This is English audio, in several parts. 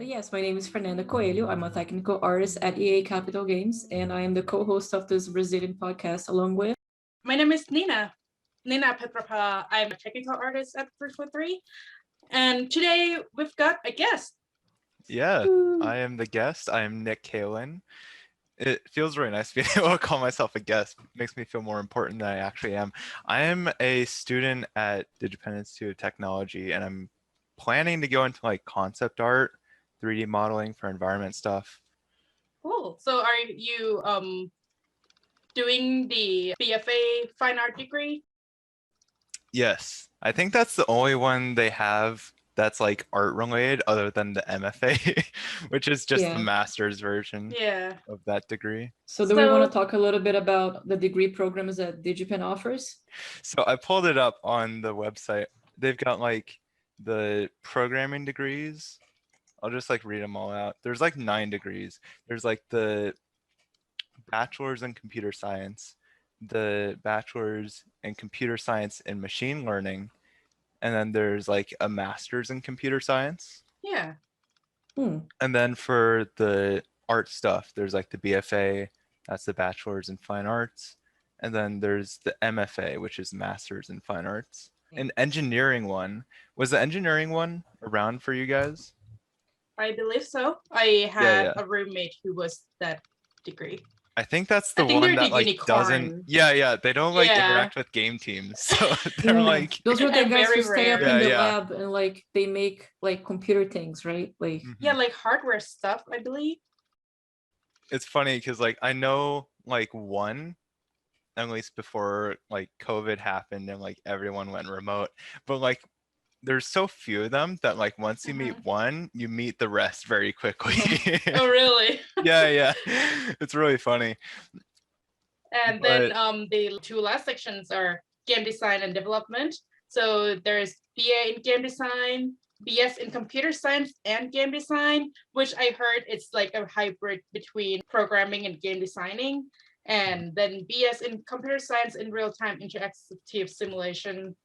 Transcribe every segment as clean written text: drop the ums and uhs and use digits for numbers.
Yes, my name is Fernanda Coelho. I'm a technical artist at EA Capital Games, and I am the co-host of this Brazilian podcast along with... My name is Nina Petchprapa. I'm a technical artist at Art.Ep.3. And today we've got a guest. Yeah, I am the guest. I am Nick Kaelin. It feels really nice being able to call myself a guest. It makes me feel more important than I actually am. I am a student at DigiPen Institute of Technology, and I'm planning to go into like concept art, 3D modeling for environment stuff. Cool. So are you doing the BFA fine art degree? Yes, I think that's the only one they have that's like art related other than the MFA, which is just the master's version of that degree. So do we want to talk a little bit about the degree programs that DigiPen offers? So I pulled it up on the website. They've got like the programming degrees. I'll just like read them all out. There's like 9 degrees. There's like the bachelor's in computer science, the bachelor's in computer science and machine learning, and then there's like a master's in computer science. Yeah. And then for the art stuff, there's like the BFA, that's the bachelor's in fine arts. And then there's the MFA, which is master's in fine arts. An engineering one. Was the engineering one around for you guys? I believe so. I had a roommate who was that degree. I think that's the one that like doesn't. Yeah, they don't like interact with game teams, so they're like. Those are the guys who stay up in the lab and like they make like computer things, right? Like like hardware stuff, I believe. It's funny because like I know like one, at least before like COVID happened and like everyone went remote, but like there's so few of them that like once you meet one, you meet the rest very quickly. Oh, really? Yeah. It's really funny. And then the 2 last sections are game design and development. So there's BA in game design, BS in computer science and game design, which I heard it's like a hybrid between programming and game designing. And then BS in computer science in real-time interactive simulation.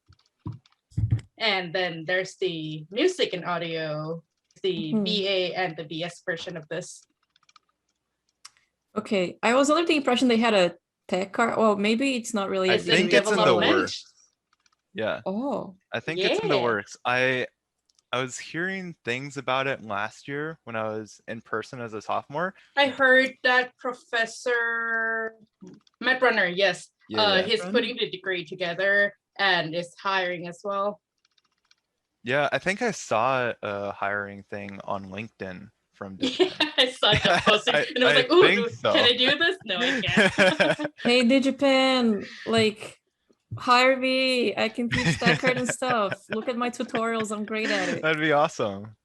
And then there's the music and audio, the BA and the BS version of this. Okay, I was under the impression they had a tech art. Well, maybe it's not really. I think it's in the works. Yeah. Oh. I think it's in the works. I was hearing things about it last year when I was in person as a sophomore. I heard that Professor Matt Brunner, he's putting the degree together and is hiring as well. Yeah, I think I saw a hiring thing on LinkedIn from DigiPen. Yeah, I saw that posting and I was like, ooh, can I do this? No, I can't. Hey, DigiPen, like, hire me. I can teach stack art and stuff. Look at my tutorials. I'm great at it. That'd be awesome.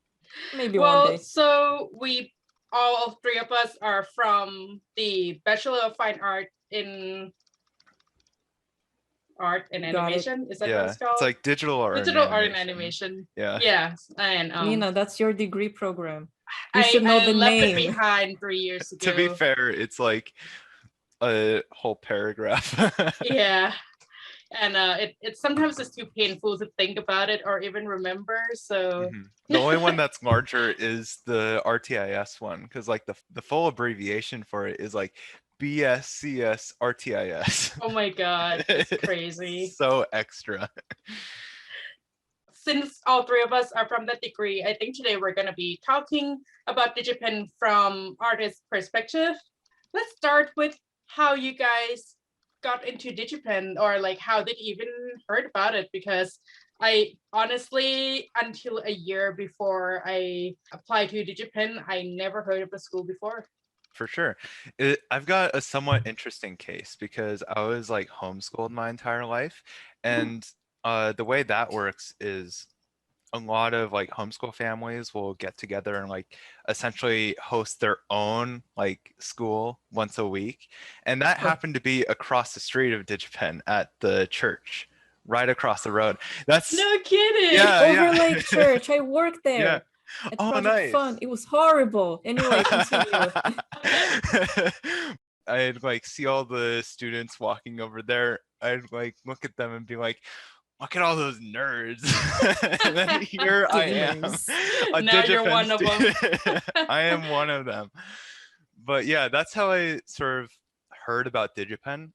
Maybe one day. So all 3 of us are from the Bachelor of Fine Art in Art and Animation. Is that what it's called? It's like digital art. Digital art and animation. Yeah. And Nina, that's your degree program. You should know the name. I left it behind 3 years ago. To be fair, it's like a whole paragraph. Yeah. And it sometimes it's too painful to think about it or even remember. So the only one that's larger is the RTIS one, because like the full abbreviation for it is like BSCS RTIS. Oh my God, it's crazy. So extra. Since all 3 of us are from that degree, I think today we're going to be talking about Digipenn from artist perspective. Let's start with how you guys got into Digipenn, or like how did you even heard about it? Because I honestly, until a year before I applied to Digipenn, I never heard of the school before. For sure. I've got a somewhat interesting case because I was like homeschooled my entire life. And the way that works is a lot of like homeschool families will get together and like essentially host their own like school once a week. And that happened to be across the street of Digipenn at the church, right across the road. That's no kidding. Yeah, Overlake Church. I worked there. Yeah. Oh, nice. Fun. It was horrible. Anyway, continue. I'd like see all the students walking over there. I'd like look at them and be like, look at all those nerds. And then here I am, Gamers. a Now you're DigiPen one of them. student. I am one of them. But yeah, that's how I sort of heard about DigiPen.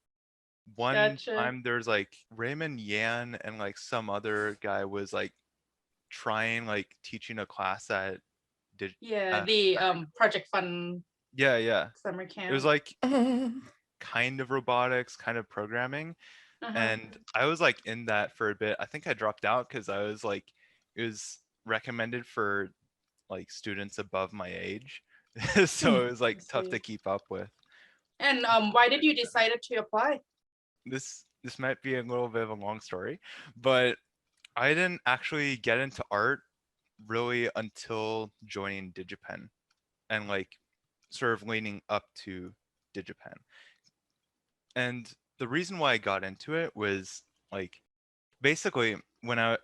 One Gotcha. time there's like Raymond Yan and like some other guy was like trying like teaching a class at Yeah, the Project Fun yeah. summer It camp. was like kind of robotics, kind of programming. And I was like in that for a bit. I think I dropped out because I was like, it was recommended for like students above my age. So it was like tough to keep up with. And why did you decide to apply? This might be a little bit of a long story, but I didn't actually get into art really until joining Digipen and like sort of leaning up to Digipen. And the reason why I got into it was like basically when I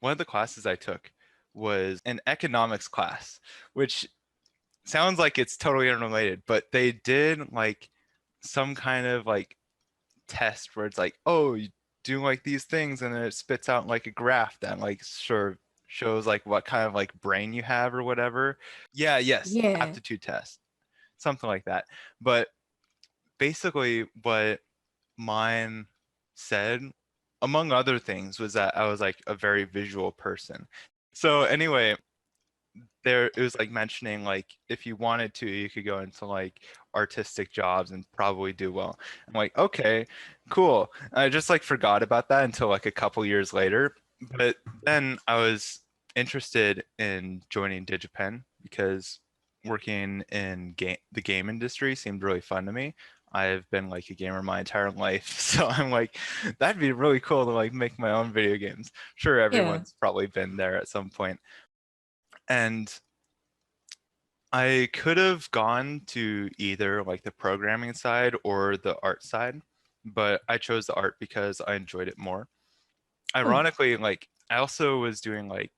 one of the classes I took was an economics class, which sounds like it's totally unrelated, but they did like some kind of like test where it's like, oh, you do like these things and then it spits out like a graph that like sort of shows like what kind of like brain you have or whatever. Yes, aptitude test, something like that. But basically what mine said, among other things, was that I was like a very visual person. So anyway, there it was like mentioning like if you wanted to, you could go into like artistic jobs and probably do well. I'm like, okay, cool. And I just like forgot about that until like a couple years later. But then I was interested in joining Digipen because working in the game industry seemed really fun to me. I've been like a gamer my entire life, so I'm like, that'd be really cool to like make my own video games. Sure, everyone's probably been there at some point. And I could have gone to either like the programming side or the art side, but I chose the art because I enjoyed it more. Ironically, like I also was doing like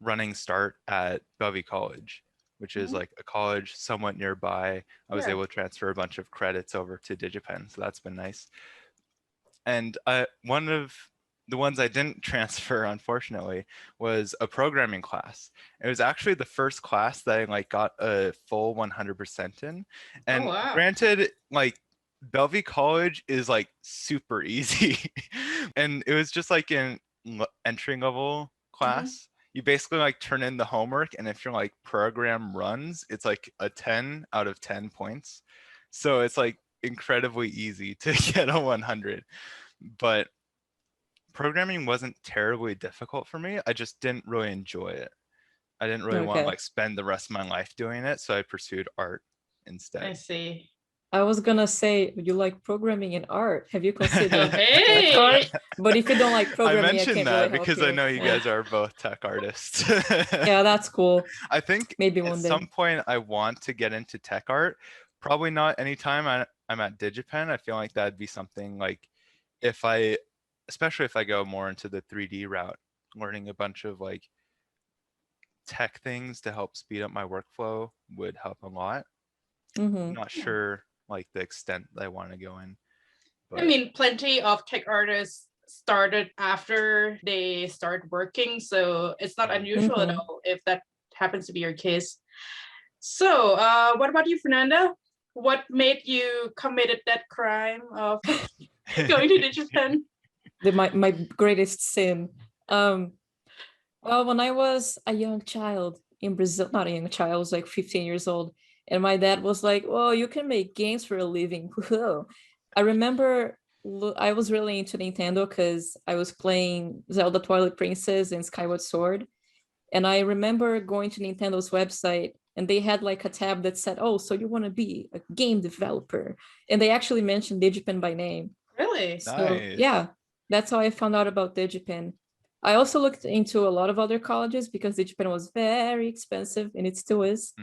running start at Bellevue College, which is like a college somewhat nearby. I was able to transfer a bunch of credits over to Digipen, so that's been nice. And one of the ones I didn't transfer, unfortunately, was a programming class. It was actually the first class that I like got a full 100% in. And granted, like Bellevue College is like super easy. And it was just like an entry level class. You basically like turn in the homework, and if your like program runs, it's like a 10 out of 10 points. So it's like incredibly easy to get a 100. But programming wasn't terribly difficult for me. I just didn't really enjoy it. I didn't really want to like spend the rest of my life doing it, so I pursued art instead. I see. I was gonna say, you like programming and art. Have you considered tech art? But if you don't like programming, I mentioned can't that really because help I know you guys are both tech artists. Yeah, that's cool. I think maybe at one day. some point I want to get into tech art. Probably not anytime I'm at Digipen. I feel like that'd be something like especially if I go more into the 3D route, learning a bunch of like tech things to help speed up my workflow would help a lot. I'm not sure like the extent that I want to go in. But... I mean, plenty of tech artists started after they start working, so it's not unusual at all if that happens to be your case. So what about you, Fernanda? What made you committed that crime of going to Digipen? My greatest sin. Well, when I was a young child in Brazil, not a young child, I was like 15 years old, and my dad was like, "Oh, you can make games for a living." I remember I was really into Nintendo because I was playing Zelda Twilight Princess and Skyward Sword, and I remember going to Nintendo's website, and they had like a tab that said, "Oh, so you want to be a game developer?" And they actually mentioned Digipen by name. Really? So nice. yeah, that's how I found out about Digipen. I also looked into a lot of other colleges because Digipen was very expensive, and it still is.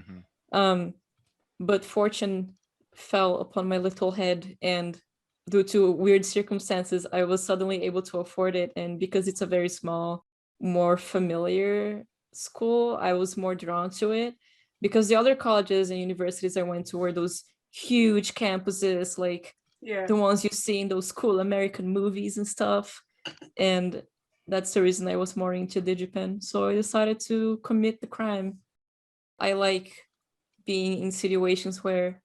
But fortune fell upon my little head, and due to weird circumstances, I was suddenly able to afford it. And because it's a very small, more familiar school, I was more drawn to it, because the other colleges and universities I went to were those huge campuses, like the ones you see in those cool American movies and stuff. And that's the reason I was more into Digipen. So I decided to commit the crime. I like being in situations where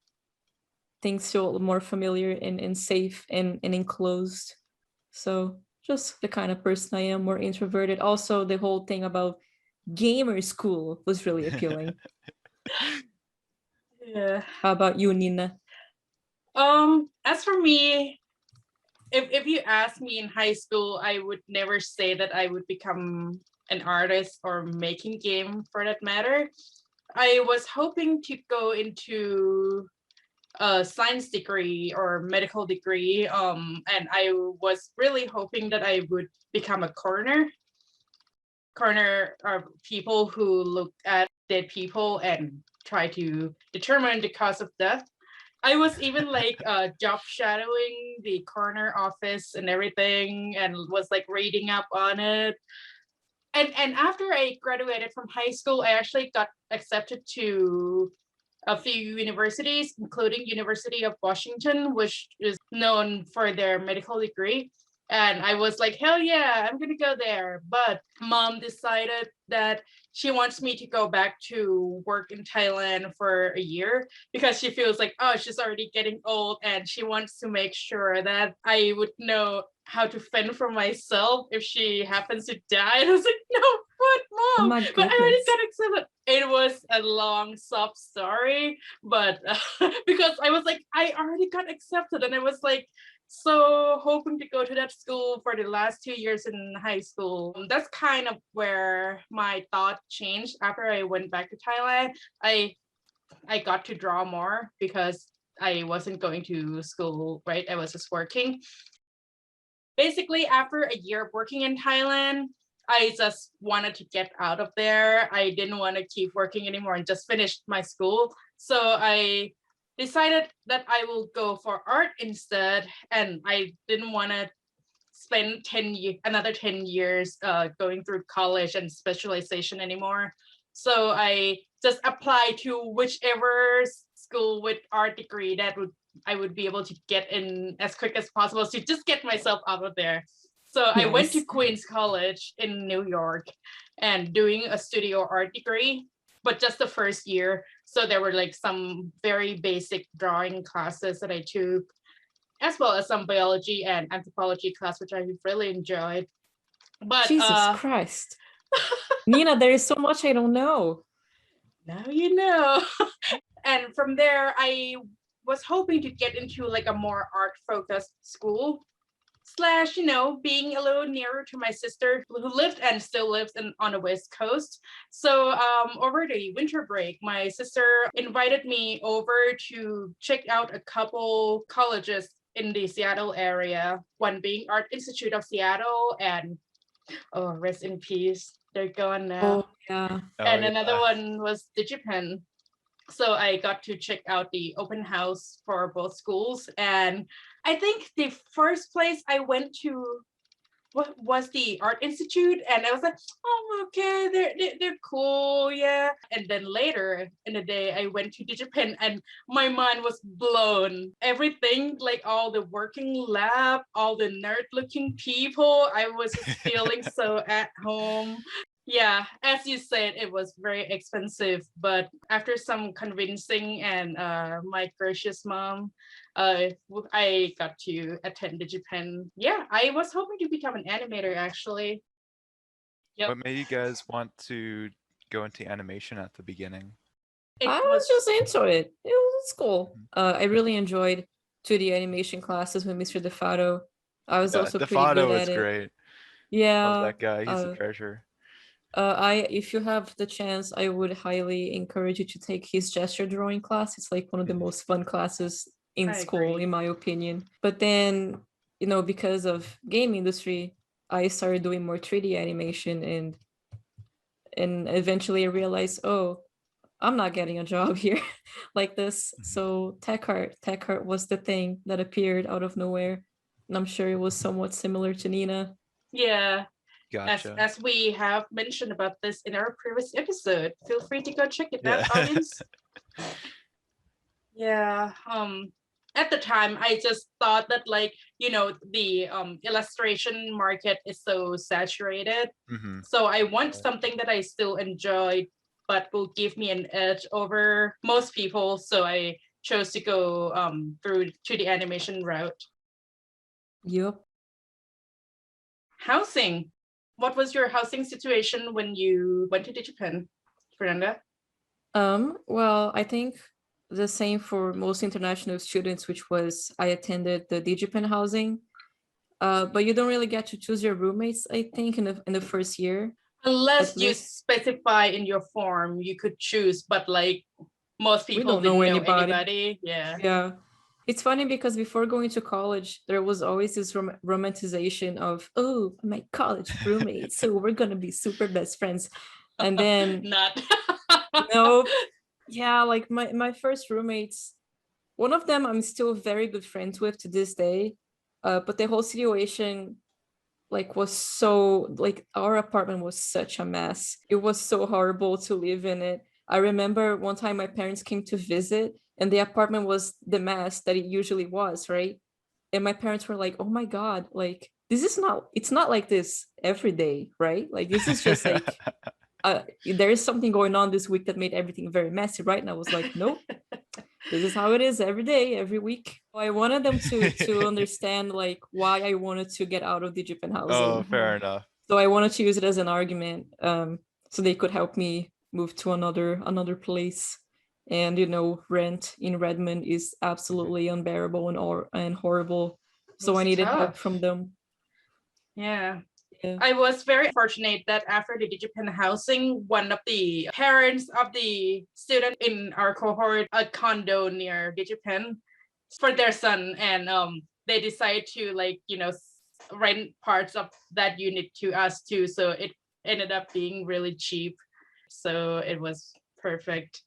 things feel more familiar and safe and enclosed. So just the kind of person I am, more introverted. Also, the whole thing about gamer school was really appealing. Yeah. How about you, Nina? As for me, if you ask me in high school, I would never say that I would become an artist or making game for that matter. I was hoping to go into a science degree or medical degree, and I was really hoping that I would become a coroner. Coroner are people who look at dead people and try to determine the cause of death. I was even like job shadowing the coroner office and everything, and was like reading up on it. And after I graduated from high school, I actually got accepted to a few universities, including University of Washington, which is known for their medical degree. And I was like, hell yeah, I'm gonna go there. But mom decided that she wants me to go back to work in Thailand for a year because she feels like, oh, she's already getting old and she wants to make sure that I would know how to fend for myself if she happens to die. And I was like, no, what, Oh mom? my But I already goodness. got accepted. It was a long sob story, but because I was like, I already got accepted, and I was like, so hoping to go to that school for the last 2 years in high school. That's kind of where my thought changed after I went back to Thailand. I got to draw more because I wasn't going to school, right? I was just working. Basically, after a year of working in Thailand, I just wanted to get out of there. I didn't want to keep working anymore and just finished my school. So I decided that I will go for art instead. And I didn't want to spend another 10 years going through college and specialization anymore. So I just applied to whichever school with art degree that I would be able to get in as quick as possible to just get myself out of there. So I went to Nice. Queens College in New York and doing a studio art degree, but just the first year. So there were like some very basic drawing classes that I took, as well as some biology and anthropology class, which I really enjoyed. But Jesus Christ. Nina, there is so much I don't know. now you know. And from there, I was hoping to get into like a more art focused school, slash, being a little nearer to my sister who lived and still lives on the West Coast. So over the winter break, my sister invited me over to check out a couple colleges in the Seattle area, one being Art Institute of Seattle, and oh, rest in peace, they're gone now. Oh, yeah. And another one was Digipenn. So I got to check out the open house for both schools. And I think the first place I went to was the Art Institute, and I was like, oh, okay, they're cool, yeah. And then later in the day, I went to Digipen, and my mind was blown. Everything, like all the working lab, all the nerd-looking people, I was just feeling so at home. Yeah, as you said, it was very expensive, but after some convincing and my gracious mom, I got to attend Digipen. Yeah, I was hoping to become an animator actually. Yep. What made you guys want to go into animation at the beginning? I was just into it. It was cool. I really enjoyed 2D animation classes with Mr. DeFato. I was also pretty good DeFato at is it. great. Yeah. Love that guy. He's a treasure. If you have the chance, I would highly encourage you to take his gesture drawing class. It's like one of the most fun classes in school, in my opinion. But then, because of game industry, I started doing more 3D animation, and eventually I realized, oh, I'm not getting a job here like this. So tech art was the thing that appeared out of nowhere. And I'm sure it was somewhat similar to Nina. Yeah. Gotcha. As we have mentioned about this in our previous episode, feel free to go check it out, audience. Yeah. at the time, I just thought that like, the illustration market is so saturated. Mm-hmm. So I want something that I still enjoy, but will give me an edge over most people. So I chose to go through to the animation route. Yep. Housing. What was your housing situation when you went to Digipenn, Fernanda? Well, I think the same for most international students, which was I attended the Digipen housing. But you don't really get to choose your roommates, I think, in the first year. Unless At you least specify in your form, you could choose, but like most we people don't know didn't know anybody. anybody. Yeah. Yeah. It's funny because before going to college, there was always this romanticization of, oh, my college roommate, so we're gonna be super best friends. And then Not. no, yeah, like my first roommates, one of them I'm still very good friends with to this day. But the whole situation like was so like our apartment was such a mess. It was so horrible to live in it. I remember one time my parents came to visit and the apartment was the mess that it usually was, right? And my parents were like, oh my God, like this is not, it's not like this every day, right? Like this is just like there is something going on this week that made everything very messy, right? And I was like, nope, this is how it is every day, every week. I wanted them to understand like why I wanted to get out of Digipen Oh, housing. fair enough. So I wanted to use it as an argument, so they could help me move to another place. And rent in Redmond is absolutely unbearable and horrible. So I It's needed help tough. from them. Yeah. Yeah. I was very fortunate that after the Digipen housing, one of the parents of the student in our cohort, a condo near Digipen for their son, and they decided to rent parts of that unit to us too. So it ended up being really cheap. So it was perfect.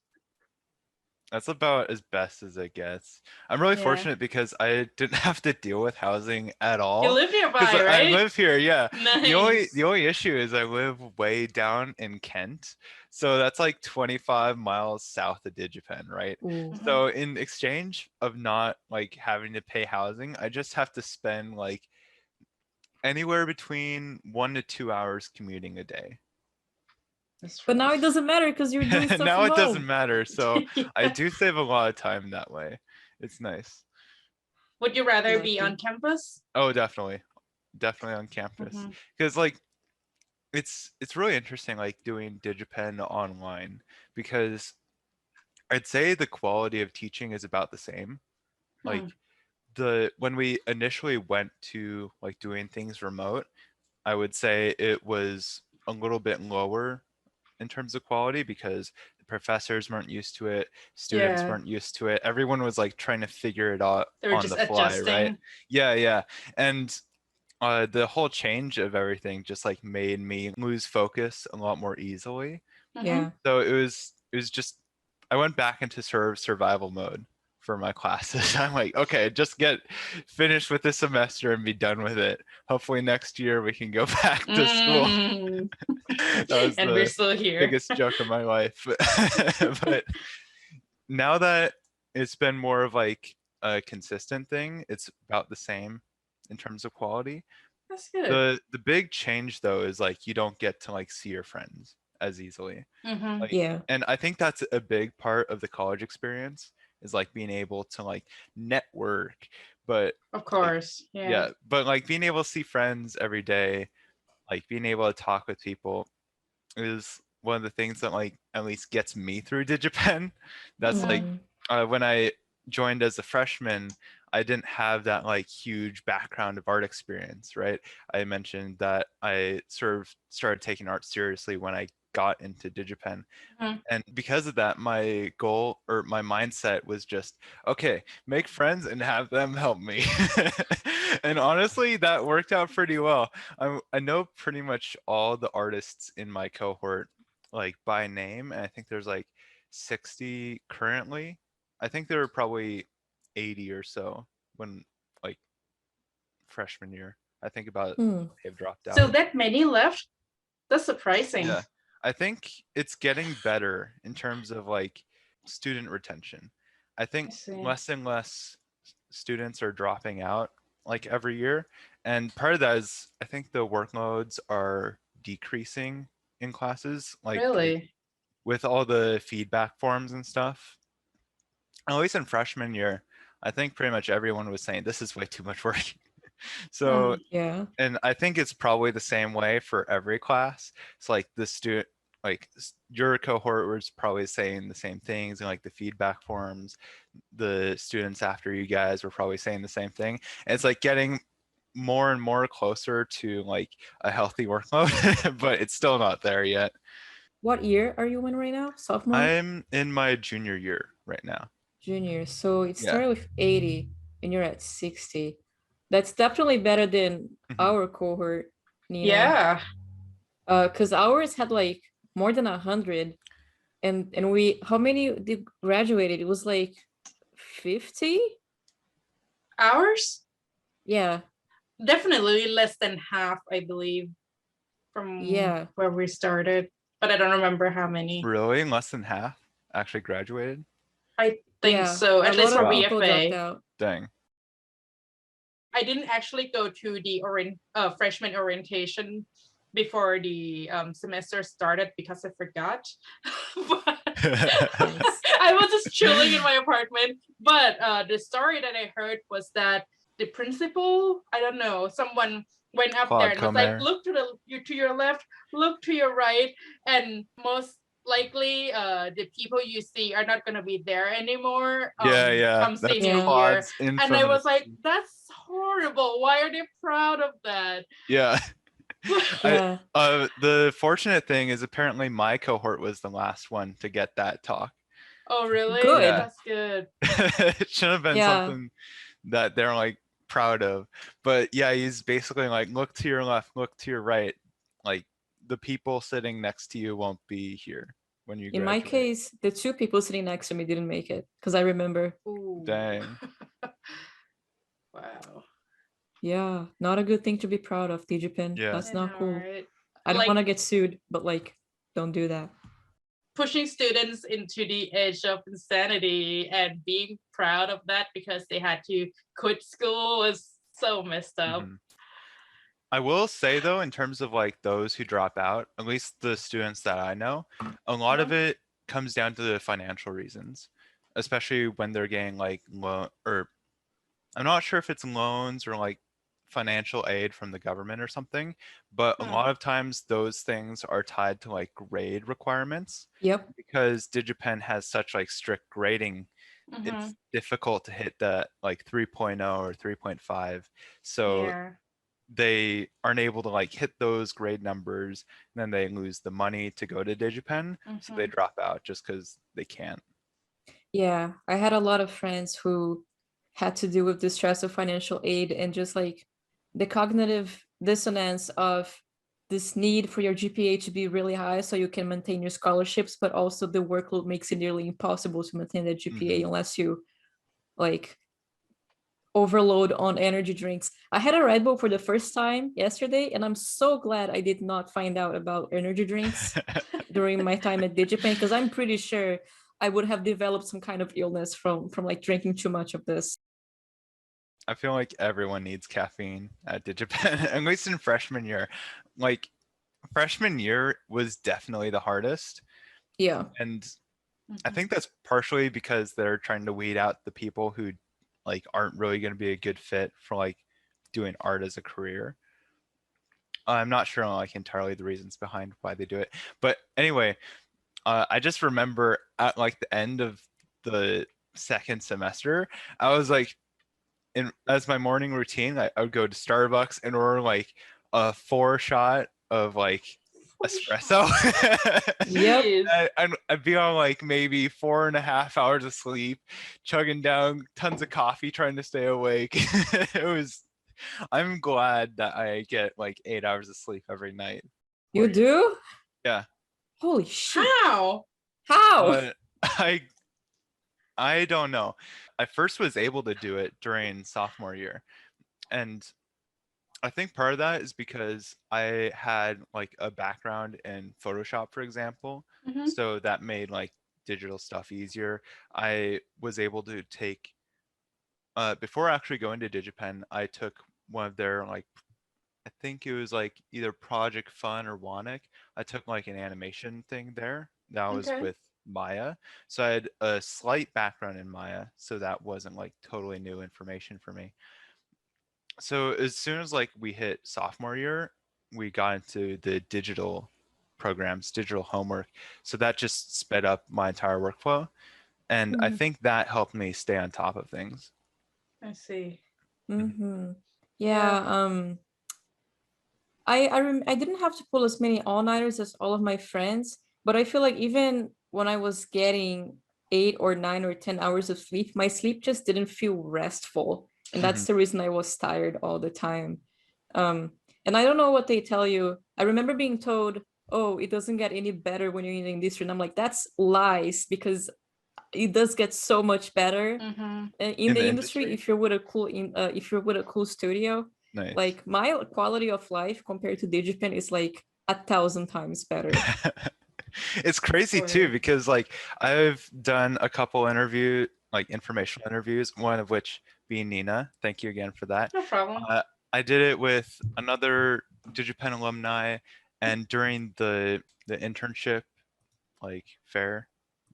That's about as best as it gets. I'm really Yeah. fortunate because I didn't have to deal with housing at all. You live nearby, Because I right? live here, yeah. Nice. The only issue is I live way down in Kent. So that's like 25 miles south of Digipen, right? Ooh. So in exchange of not like having to pay housing, I just have to spend like anywhere between 1 to 2 hours commuting a day. But now it doesn't matter because you're doing stuff Now from it doesn't home. matter. So Yeah. I do save a lot of time that way. It's nice. Would you rather be Exactly. on campus? Oh, definitely. Definitely on campus. Because like it's really interesting like doing DigiPen online because I'd say the quality of teaching is about the same. Like when we initially went to like doing things remote, I would say it was a little bit lower in terms of quality because the professors weren't used to it, students Yeah. weren't used to it. Everyone was like trying to figure it out They were on just the fly, right? adjusting. Yeah. And the whole change of everything just like made me lose focus a lot more easily. Yeah. So it was just I went back into survival mode for my classes. I'm like, okay, just get finished with this semester and be done with it. Hopefully next year we can go back to school. That was And we're the still here. biggest joke of my life. But now that it's been more of like a consistent thing, it's about the same in terms of quality. That's good. The big change though is like you don't get to like see your friends as easily. Like, Yeah. and I think that's a big part of the college experience is like being able to like network, but Of course. yeah, but like being able to see friends every day, like being able to talk with people is one of the things that like at least gets me through Digipen. That's like when I joined as a freshman, I didn't have that like huge background of art experience, right? I mentioned that I sort of started taking art seriously when I got into Digipen. And because of that, my goal or my mindset was just, okay, make friends and have them help me. And honestly, that worked out pretty well. I know pretty much all the artists in my cohort, like by name, and I think there's like 60 currently. I think there were probably 80 or so when like freshman year. I think about they've dropped out. So that many left? That's surprising. Yeah. I think it's getting better in terms of like student retention. I think less and less students are dropping out like every year. And part of that is I think the workloads are decreasing in classes, like Really? with all the feedback forms and stuff. At least in freshman year, I think pretty much everyone was saying this is way too much work. So, Yeah. and I think it's probably the same way for every class. It's like the student, like your cohort was probably saying the same things, and like the feedback forms, the students after you guys were probably saying the same thing. And it's like getting more and more closer to like a healthy workload, but it's still not there yet. What year are you in right now? Sophomore? I'm in my junior year right now. Junior. So it Yeah. started with 80 and you're at 60. That's definitely better than our cohort, Nina. Yeah. Because ours had like more than 100. And we, how many did graduated? It was like 50? Ours? Yeah. Definitely less than half, I believe, from where we started. But I don't remember how many. Really? Less than half actually graduated? I think so, at least for BFA. BFA. Dang. I didn't actually go to the freshman orientation before the semester started because I forgot. But I was just chilling in my apartment. But the story that I heard was that the principal, I don't know, someone went up there and was like, look to your left, look to your right, and most likely the people you see are not going to be there anymore. Come senior year. And I was like, that's horrible. Why are they proud of that? Yeah. The fortunate thing is apparently my cohort was the last one to get that talk. Oh, really? Good. Yeah. That's good. It should have been something that they're like proud of. But yeah, he's basically like, look to your left, look to your right. Like the people sitting next to you won't be here when you graduate. In my case, the two people sitting next to me didn't make it because I remember. Ooh. Dang. Wow. Yeah, not a good thing to be proud of, Digipen. Yeah. That's not cool. Right? I don't want to get sued, but like, don't do that. Pushing students into the edge of insanity and being proud of that because they had to quit school was so messed up. I will say though, in terms of like those who drop out, at least the students that I know, a lot of it comes down to the financial reasons, especially when they're getting like loan, or I'm not sure if it's loans or like financial aid from the government or something, but a lot of times those things are tied to like grade requirements. Yep. Because Digipenn has such like strict grading, it's difficult to hit that like 3.0 or 3.5. So they aren't able to like hit those grade numbers, and then they lose the money to go to Digipenn, so they drop out just because they can't. Yeah, I had a lot of friends who had to deal with the stress of financial aid and just like the cognitive dissonance of this need for your GPA to be really high so you can maintain your scholarships, but also the workload makes it nearly impossible to maintain the GPA unless you like overload on energy drinks. I had a Red Bull for the first time yesterday, and I'm so glad I did not find out about energy drinks during my time at Digipen, because I'm pretty sure I would have developed some kind of illness from like drinking too much of this. I feel like everyone needs caffeine at Digipen, at least in freshman year. Like freshman year was definitely the hardest. Yeah. And I think that's partially because they're trying to weed out the people who like aren't really going to be a good fit for like doing art as a career. I'm not sure like entirely the reasons behind why they do it, but anyway, I just remember at like the end of the second semester, I was like, as my morning routine, I would go to Starbucks and order like a 4-shot of like espresso. Yep. I'd be on like maybe 4.5 hours of sleep, chugging down tons of coffee, trying to stay awake. I'm glad that I get like 8 hours of sleep every night. You do? Yeah. Holy shit. How? I don't know. I first was able to do it during sophomore year. And I think part of that is because I had like a background in Photoshop, for example. So that made like digital stuff easier. I was able to take before actually going to Digipenn, I took one of their like, I think it was like either Project Fun or Wannick. I took like an animation thing there. That was Okay. with Maya. So I had a slight background in Maya. So that wasn't like totally new information for me. So as soon as like we hit sophomore year, we got into the digital programs, digital homework. So that just sped up my entire workflow. And I Mhm. think that helped me stay on top of things. I see. Mhm. Yeah. Yeah, I didn't have to pull as many all-nighters as all of my friends, but I feel like even when I was getting 8 or 9 or 10 hours of sleep, my sleep just didn't feel restful. And that's the reason I was tired all the time. Um, and I don't know what they tell you. I remember being told, oh, it doesn't get any better when you're in the industry. And I'm like, that's lies, because it does get so much better Mm-hmm. in In the the industry industry? if you're with a cool if you're with a cool studio. Nice. Like my quality of life compared to Digipen is like 1,000 times better. It's crazy too, Or because like I've done a couple interview, like informational interviews, one of which being Nina. Thank you again for that. no problem. I did it with another Digipen alumni, and during the internship like fair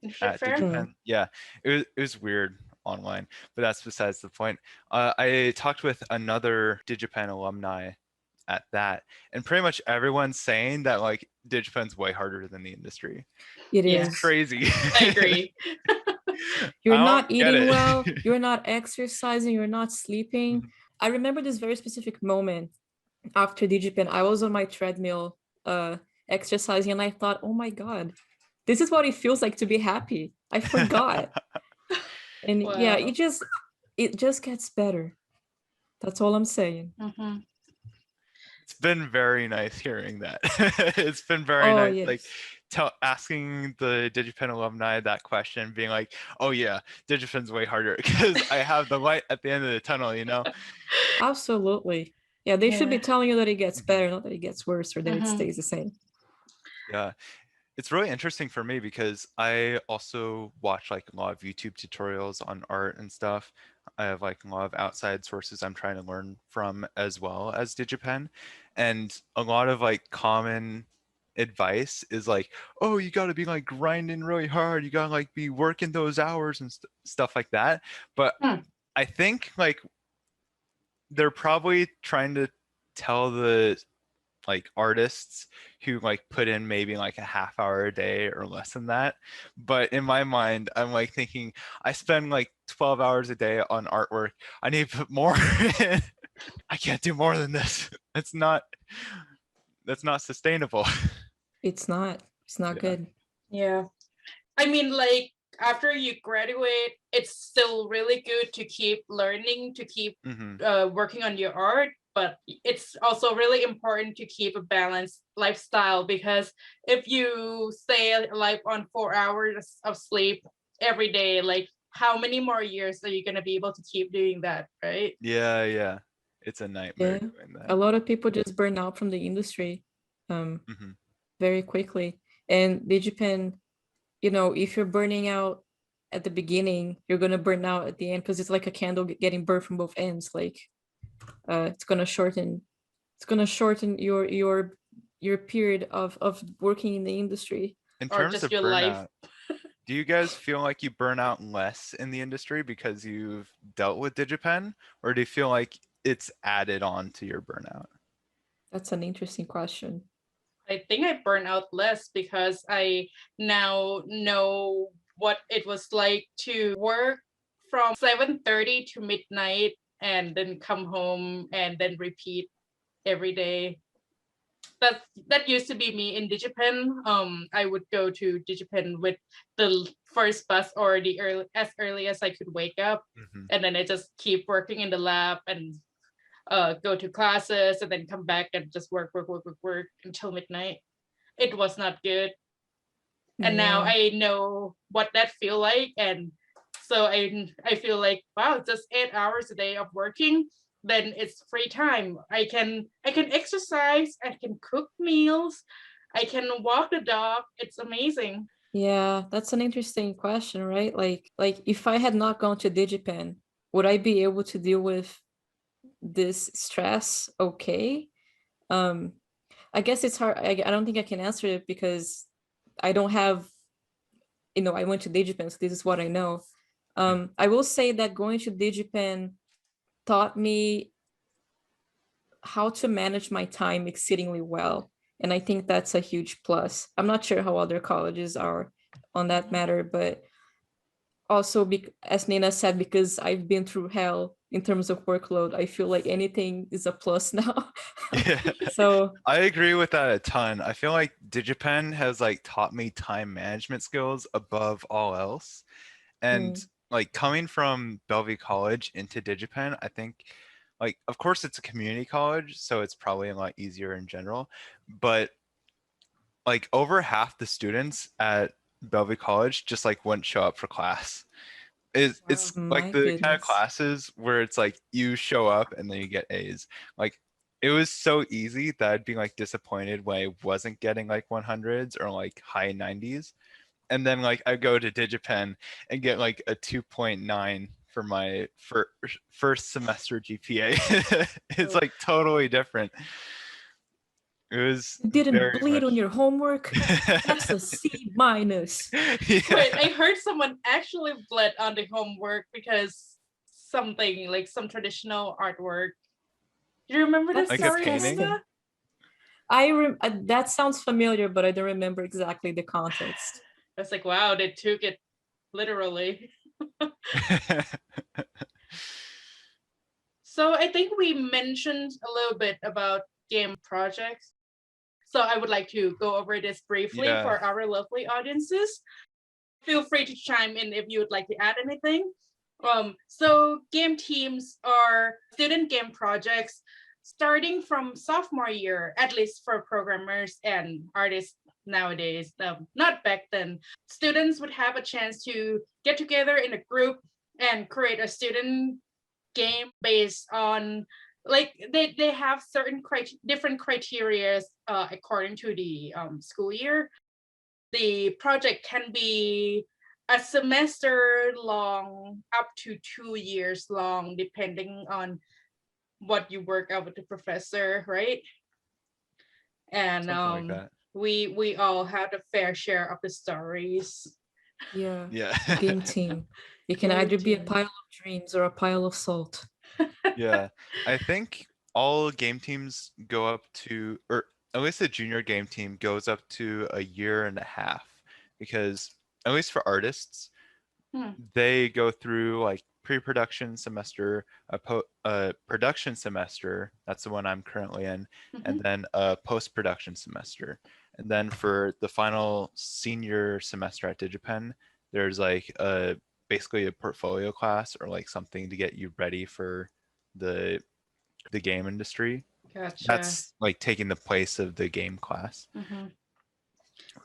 Internship at fair? Mm. Digipen. Yeah, it was weird online, but that's besides the point. I talked with another Digipen alumni at that, and pretty much everyone's saying that like Digipen's way harder than the industry. It It's Yeah, is. crazy. I agree. You're I not don't get eating it. well, you're not exercising, you're not sleeping. Mhm. I remember this very specific moment after Digipen. I was on my treadmill exercising, and I thought, oh my God, this is what it feels like to be happy. I forgot. And yeah, Wow. it just gets better. That's all I'm saying. Mm-hmm. It's been very nice hearing that. It's been very Oh nice, like yes, asking the Digipen alumni that question, being like, "Oh yeah, Digipen's way harder because I have the light at the end of the tunnel," you know? absolutely. Yeah, they should be Yeah. telling you that it gets Mhm. better, not that it gets worse or that it Mm-hmm. stays the same. Yeah, it's really interesting for me because I also watch like a lot of YouTube tutorials on art and stuff. I have like a lot of outside sources I'm trying to learn from as well as Digipen. And a lot of like common advice is like, oh, you got to be like grinding really hard. You got to like be working those hours and stuff like that. But Hmm. I think like they're probably trying to tell the like artists who like put in maybe like a half hour a day or less than that. But in my mind, I'm like thinking I spend like 12 hours a day on artwork. I need to put more in. I can't do more than this. That's not sustainable. It's not. It's not Yeah. good. Yeah. I mean, like, after you graduate, it's still really good to keep learning, to keep Hmm. working on your art, but it's also really important to keep a balanced lifestyle, because if you stay like on 4 hours of sleep every day, like how many more years are you going to be able to keep doing that, right? Yeah, yeah. It's a nightmare Yeah. doing A that. lot of people just burn out from the industry um Hmm. very quickly. And Digipen, if you're burning out at the beginning, you're gonna burn out at the end, because it's like a candle getting burned from both ends. Like it's gonna shorten your period of working in the industry. In Or terms just of your life. burnout, do you guys feel like you burn out less in the industry because you've dealt with DigiPen, or do you feel like it's added on to your burnout? That's an interesting question. I think I burn out less because I now know what it was like to work from 7:30 to midnight and then come home and then repeat every day. That used to be me in Digipen. I would go to Digipen with the first bus, or the early as I could wake up, Hmm. and then I just keep working in the lab and go to classes and then come back and just work until midnight. It was not good, and now Yeah. I know what that feel like, and so I feel like, wow, just 8 hours a day of working, then it's free time. I can exercise, I can cook meals, I can walk the dog. It's amazing. Yeah, that's an interesting question, right? Like if I had not gone to Digipen, would I be able to deal with this stress okay? I guess it's hard. I don't think I can answer it because I don't have, I went to Digipen, so this is what I know. I will say that going to Digipen taught me how to manage my time exceedingly well. And I think that's a huge plus. I'm not sure how other colleges are on that matter, but also, as Nina said, because I've been through hell in terms of workload, I feel like anything is a plus now. Yeah, So I agree with that a ton. I feel like Digipen has like taught me time management skills above all else. And like coming from Bellevue College into Digipen, I think like, of course it's a community college, so it's probably a lot easier in general, but like over half the students at Bellevue College just like wouldn't show up for class. It's like my the kind of goodness. classes where it's like you show up and then you get A's. Like it was so easy that I'd be like disappointed when I wasn't getting like 100s or like high 90s. And then like I go to Digipen and get like a 2.9 for my first semester GPA. It's like totally different. It was You didn't very bleed much. on your homework? That's a C minus. Yeah. Wait, I heard someone actually bled on the homework because something like some traditional artwork. Do you remember that Like a story, painting? Amanda? That sounds familiar, but I don't remember exactly the context. I was like, wow, they took it literally. So I think we mentioned a little bit about game projects. So I would like to go over this briefly Yeah. for our lovely audiences. Feel free to chime in if you would like to add anything. So game teams are student game projects starting from sophomore year, at least for programmers and artists nowadays. Not back then. Students would have a chance to get together in a group and create a student game based on like they have certain different criteria according to the school year. The project can be a semester long up to 2 years long, depending on what you work out with the professor, right? And Something like that. we all had a fair share of the stories. Yeah. Yeah. Game team. You can Game either be a team. pile of dreams or a pile of salt. Yeah. I think all game teams go up to, or at least the junior game team goes up to a year and a half, because at least for artists, they go through like pre-production semester, a production semester, that's the one I'm currently in, and then a post-production semester. And then for the final senior semester at Digipen, there's like basically a portfolio class or like something to get you ready for the game industry. Gotcha. That's like taking the place of the game class.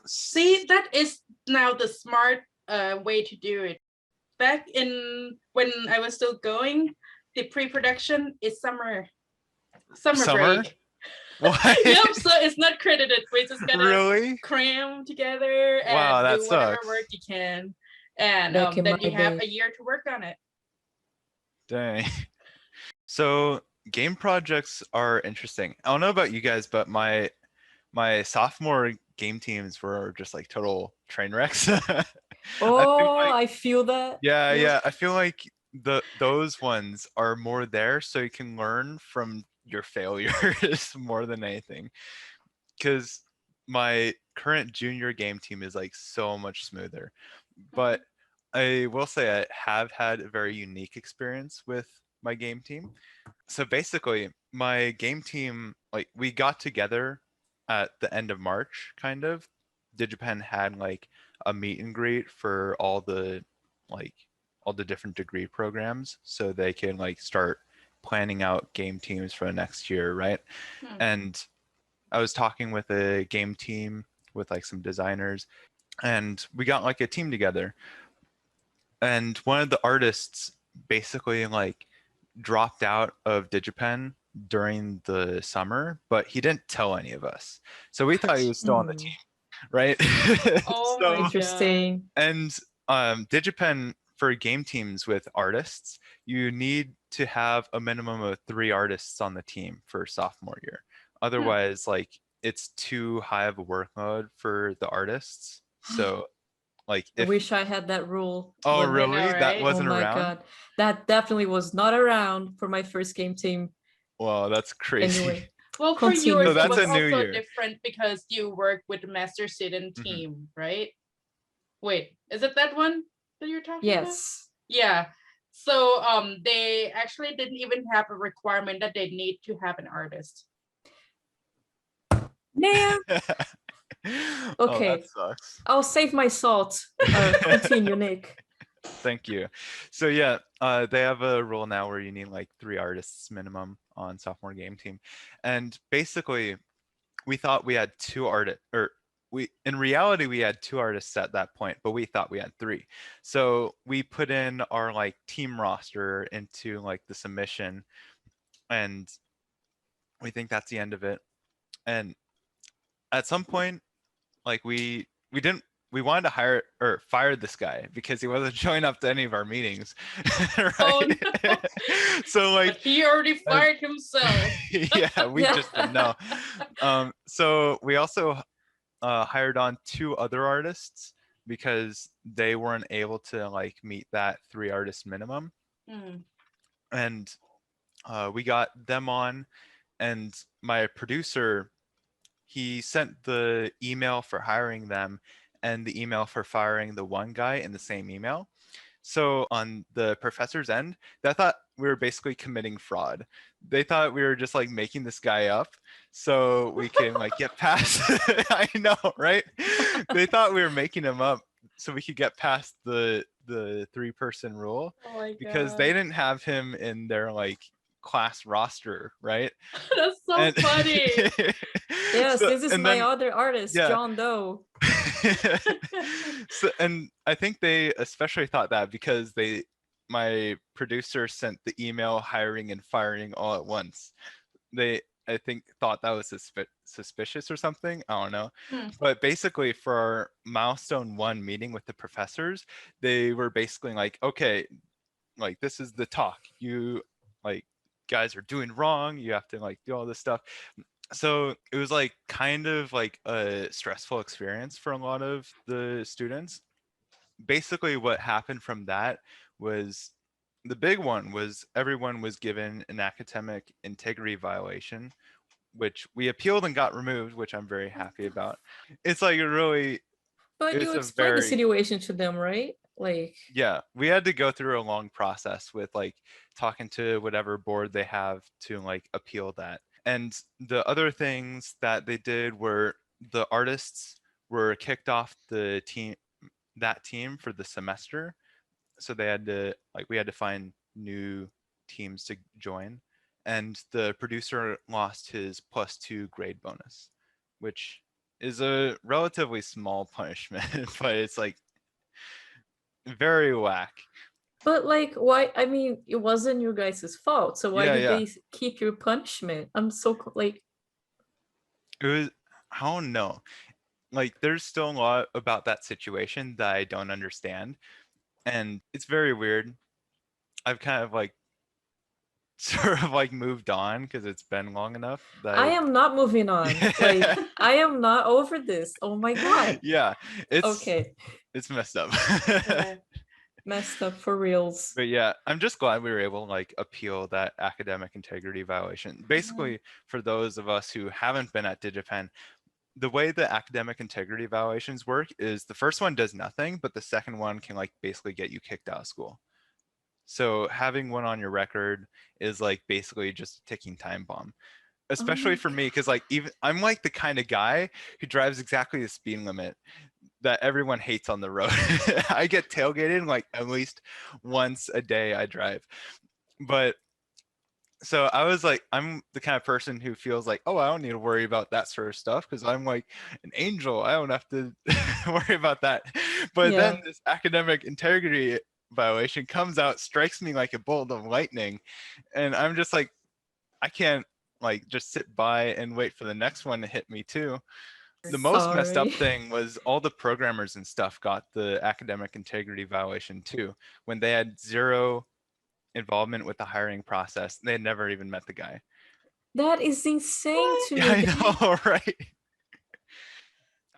See, that is now the smart way to do it. Back in when I was still going, the pre-production is summer break. What? Yep, so it's not credited. We're just gonna Really? cram together and Wow, that do whatever sucks. work you can. And Back in then my you have day. a year to work on it. Dang. So game projects are interesting. I don't know about you guys, but my sophomore game teams were just like total train wrecks. I feel that. Yeah. I feel like those ones are more there so you can learn from your failures more than anything. Because my current junior game team is like so much smoother. But I will say I have had a very unique experience with my game team. So basically, my game team, like we got together at the end of March, kind of. Digipen had like a meet and greet for all the different degree programs so they can like start planning out game teams for the next year, right? And I was talking with a game team with like some designers, and we got like a team together. And one of the artists basically like dropped out of Digipen during the summer, but he didn't tell any of us. So we thought he was still on the team, right? Oh So, my Interesting. and Digipen for game teams with artists, you need to have a minimum of 3 artists on the team for sophomore year. Otherwise, like it's too high of a workload for the artists. So like I if wish I had that rule. oh but- really? know, That right? Oh wasn't my around? god, that definitely was not around for my first game team. Wow, that's crazy. Anyway, Well, for Continue. yours, So it that's was a new also year. different because you work with the master student Mhm. team, right? Wait, is it that one that you're talking about? yes. Yeah. So they actually didn't even have a requirement that they need to have an artist. Man, Oh, Okay. that sucks. I'll save my salt. Continue, Nick. Thank you. So yeah, they have a rule now where you need like 3 artists minimum on sophomore game team. And basically we thought we had 2 artists, or in reality we had 2 artists at that point, but we thought we had 3. So we put in our like team roster into like the submission, and we think that's the end of it. And at some point, like we wanted to hire or fire this guy because he wasn't showing up to any of our meetings. Right? Oh, no. So like But he already fired himself. yeah, we just didn't know. So we also hired on 2 other artists because they weren't able to like meet that 3 artist minimum. Mm. And we got them on, and my producer, he sent the email for hiring them and the email for firing the one guy in the same email. So on the professor's end, they thought we were basically committing fraud. They thought we were just like making this guy up so we can like get past. I know, right? They thought we were making him up so we could get past the 3-person rule, Oh my because God. they didn't have him in their like class roster, right? That's so funny. Yes, So- this is and my then- other artist, yeah. John Doe. So, and I think they especially thought that because my producer sent the email hiring and firing all at once. They, I think, thought that was suspicious or something. I don't know. Hmm. But basically, for our milestone 1 meeting with the professors, they were basically like, okay, like this is the talk. You like guys are doing wrong. You have to like do all this stuff. So it was like kind of like a stressful experience for a lot of the students. Basically what happened from that was, the big one was everyone was given an academic integrity violation, which we appealed and got removed, which I'm very happy about. It's like a really, But it's you a explained the very, situation to them, right? Like, yeah, we had to go through a long process with like talking to whatever board they have to like appeal that. And the other things that they did were the artists were kicked off the team, that team for the semester. So they had to like, we had to find new teams to join. And the producer lost his +2 grade bonus, which is a relatively small punishment, but it's like very whack. but like, why? I mean, it wasn't your guys' fault. So why Yeah, did yeah. they keep your punishment? I'm so like, It was, I don't know. Like there's still a lot about that situation that I don't understand. And it's very weird. I've kind of like sort of like moved on because it's been long enough that I am not moving on. Like, I am not over this. Oh my god. yeah, it's Okay, it's messed up. Yeah. messed up for reals. But yeah, I'm just glad we were able to like appeal that academic integrity violation. Basically, for those of us who haven't been at Digipenn, the way the academic integrity violations work is the first one does nothing, but the second one can like basically get you kicked out of school. So having one on your record is like basically just a ticking time bomb, especially my for me, because like even I'm like the kind of guy who drives exactly the speed limit that everyone hates on the road. I get tailgated like at least once a day I drive. But so I was like, I'm the kind of person who feels like, oh, I don't need to worry about that sort of stuff because I'm like an angel. I don't have to worry about that. But Yeah. then this academic integrity violation comes out, strikes me like a bolt of lightning. And I'm just like, I can't like just sit by and wait for the next one to hit me too. The most messed up Sorry. thing was all the programmers and stuff got the academic integrity violation too, when they had zero involvement with the hiring process. They had never even met the guy. That is insane to Yeah, me. I know, right?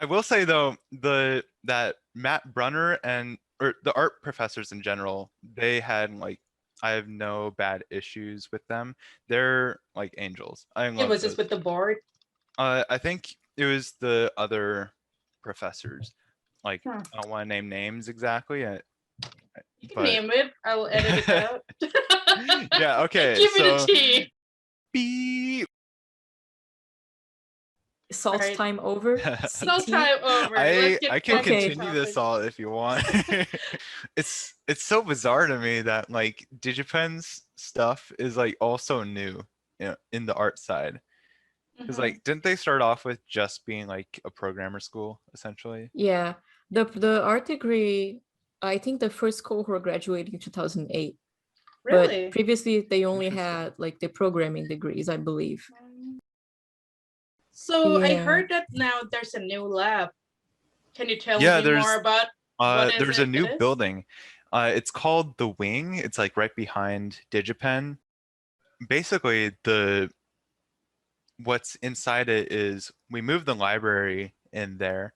I will say though, that Matt Brunner or the art professors in general, they had like, I have no bad issues with them. They're like angels. I It love was just those. with the board. I think it was the other professors. Like, Huh. I don't want to name names exactly, You can but name it. I'll edit it out. yeah, okay. Give me the So tea. beep. Salt Alright. time over. So CT. time over. Let's get I can back to the continue this topic. all if you want. It's so bizarre to me that like Digipen's stuff is like also new, in the art side. Because Mhm. like, didn't they start off with just being like a programmer school essentially? Yeah, the art degree, I think the first cohort graduated in 2008, but Really? previously they only Interesting. had like the programming degrees, I believe. So I Yeah. heard that now there's a new lab. Can you tell Yeah, me more about what is there's a new it is? building. It's called the Wing. It's like right behind Digipenn. Basically, what's inside it is we moved the library in there,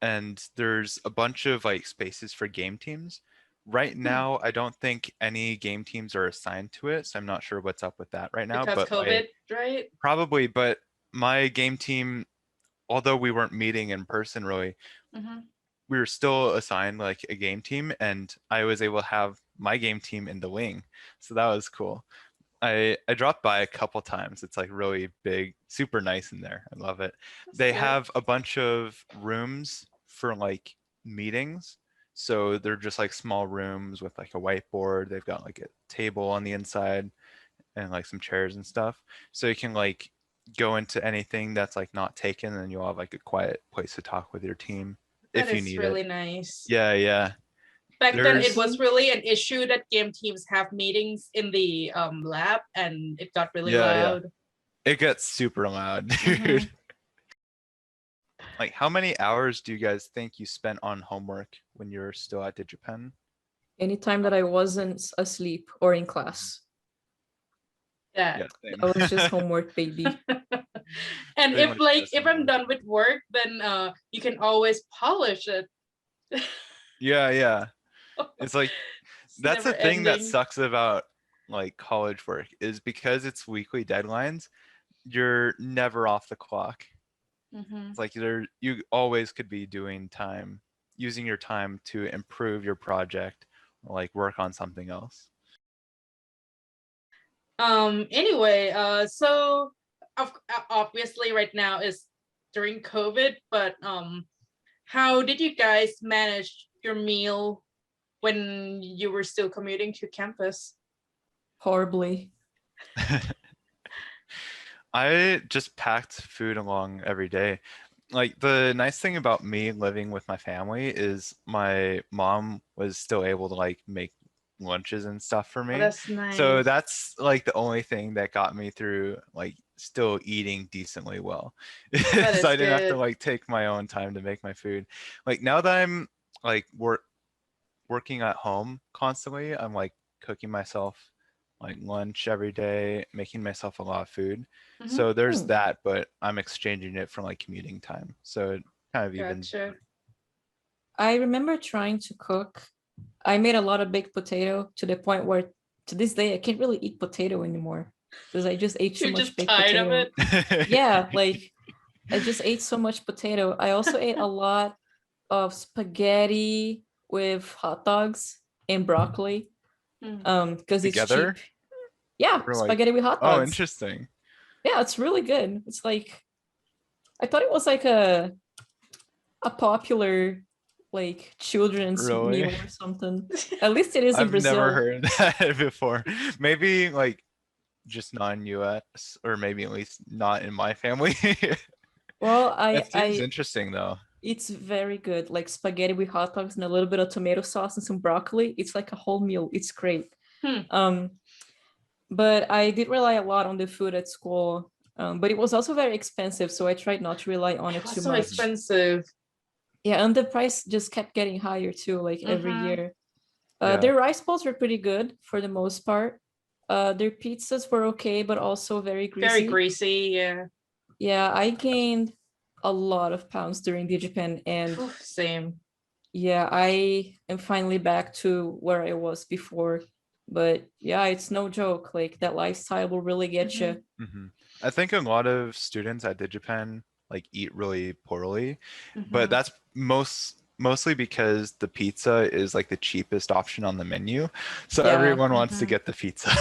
and there's a bunch of like spaces for game teams. Right now, I don't think any game teams are assigned to it, so I'm not sure what's up with that right now. Because But COVID, right? probably, but my game team, although we weren't meeting in person really, Mhm. we were still assigned like a game team, and I was able to have my game team in the Wing. So that was cool. I dropped by a couple times. It's like really big, super nice in there. I love it. That's They good. have a bunch of rooms for like meetings. So they're just like small rooms with like a whiteboard. They've got like a table on the inside and like some chairs and stuff. So you can like go into anything that's like not taken, and you'll have like a quiet place to talk with your team That if you is need really it. nice. Yeah, yeah. Back then, it There's was really an issue that game teams have meetings in the lab, and it got really yeah. loud. It gets super loud, dude. Mhm. Like, how many hours do you guys think you spent on homework when you're still at Digipenn? Anytime that I wasn't asleep or in class, Yeah. Yeah, same. I was just homework, baby. And Pretty much just if I'm homework. done with work, then you can always polish it. Yeah, yeah. It's like, It's that's never the thing that ending. sucks about like college work, is because it's weekly deadlines, you're never off the clock. Mhm. It's like you always could be using your time to improve your project or like work on something else. Anyway, so obviously right now is during COVID, but how did you guys manage your meal when you were still commuting to campus? Horribly. I just packed food along every day. Like, the nice thing about me living with my family is my mom was still able to like make lunches and stuff for Oh, me. that's So nice. that's like the only thing that got me through like still eating decently well. That So is I didn't have to good. like take my own time to make my food. Like, now that I'm like working at home constantly, I'm like cooking myself like lunch every day, making myself a lot of food. Mhm. So there's Hmm. that, but I'm exchanging it for like commuting time. So it kind of evens. Gotcha. I remember trying to cook. I made a lot of baked potato to the point where to this day I can't really eat potato anymore because I just ate so You're much just baked tired of potato. it. Yeah, like I just ate so much potato. I also ate a lot of spaghetti with hot dogs and broccoli because it's Together? cheap. Yeah, Or like, spaghetti with hot oh, dogs. interesting. Yeah, it's really good. It's like I thought it was like a popular like children's Really? meal or something. At least it is in I've never Brazil. heard that before. Maybe like just not in US, or maybe at least not in my family. Well, That seems interesting though. it's very good. Like spaghetti with hot dogs and a little bit of tomato sauce and some broccoli. It's like a whole meal. It's great. Hmm. But I did rely a lot on the food at school. But it was also very expensive, so I tried not to rely on it It was too so much. expensive. Yeah, and the price just kept getting higher too, like every year. Yeah. Their rice bowls were pretty good for the most part. Their pizzas were okay, but also very greasy. Very greasy, yeah. Yeah, I gained a lot of pounds during Digipen, and Same. yeah, I am finally back to where I was before. But yeah, it's no joke. Like that lifestyle will really get you. I think a lot of students at Digipen like eat really poorly, but that's mostly because the pizza is like the cheapest option on the menu. So Yeah. everyone wants to get the pizza.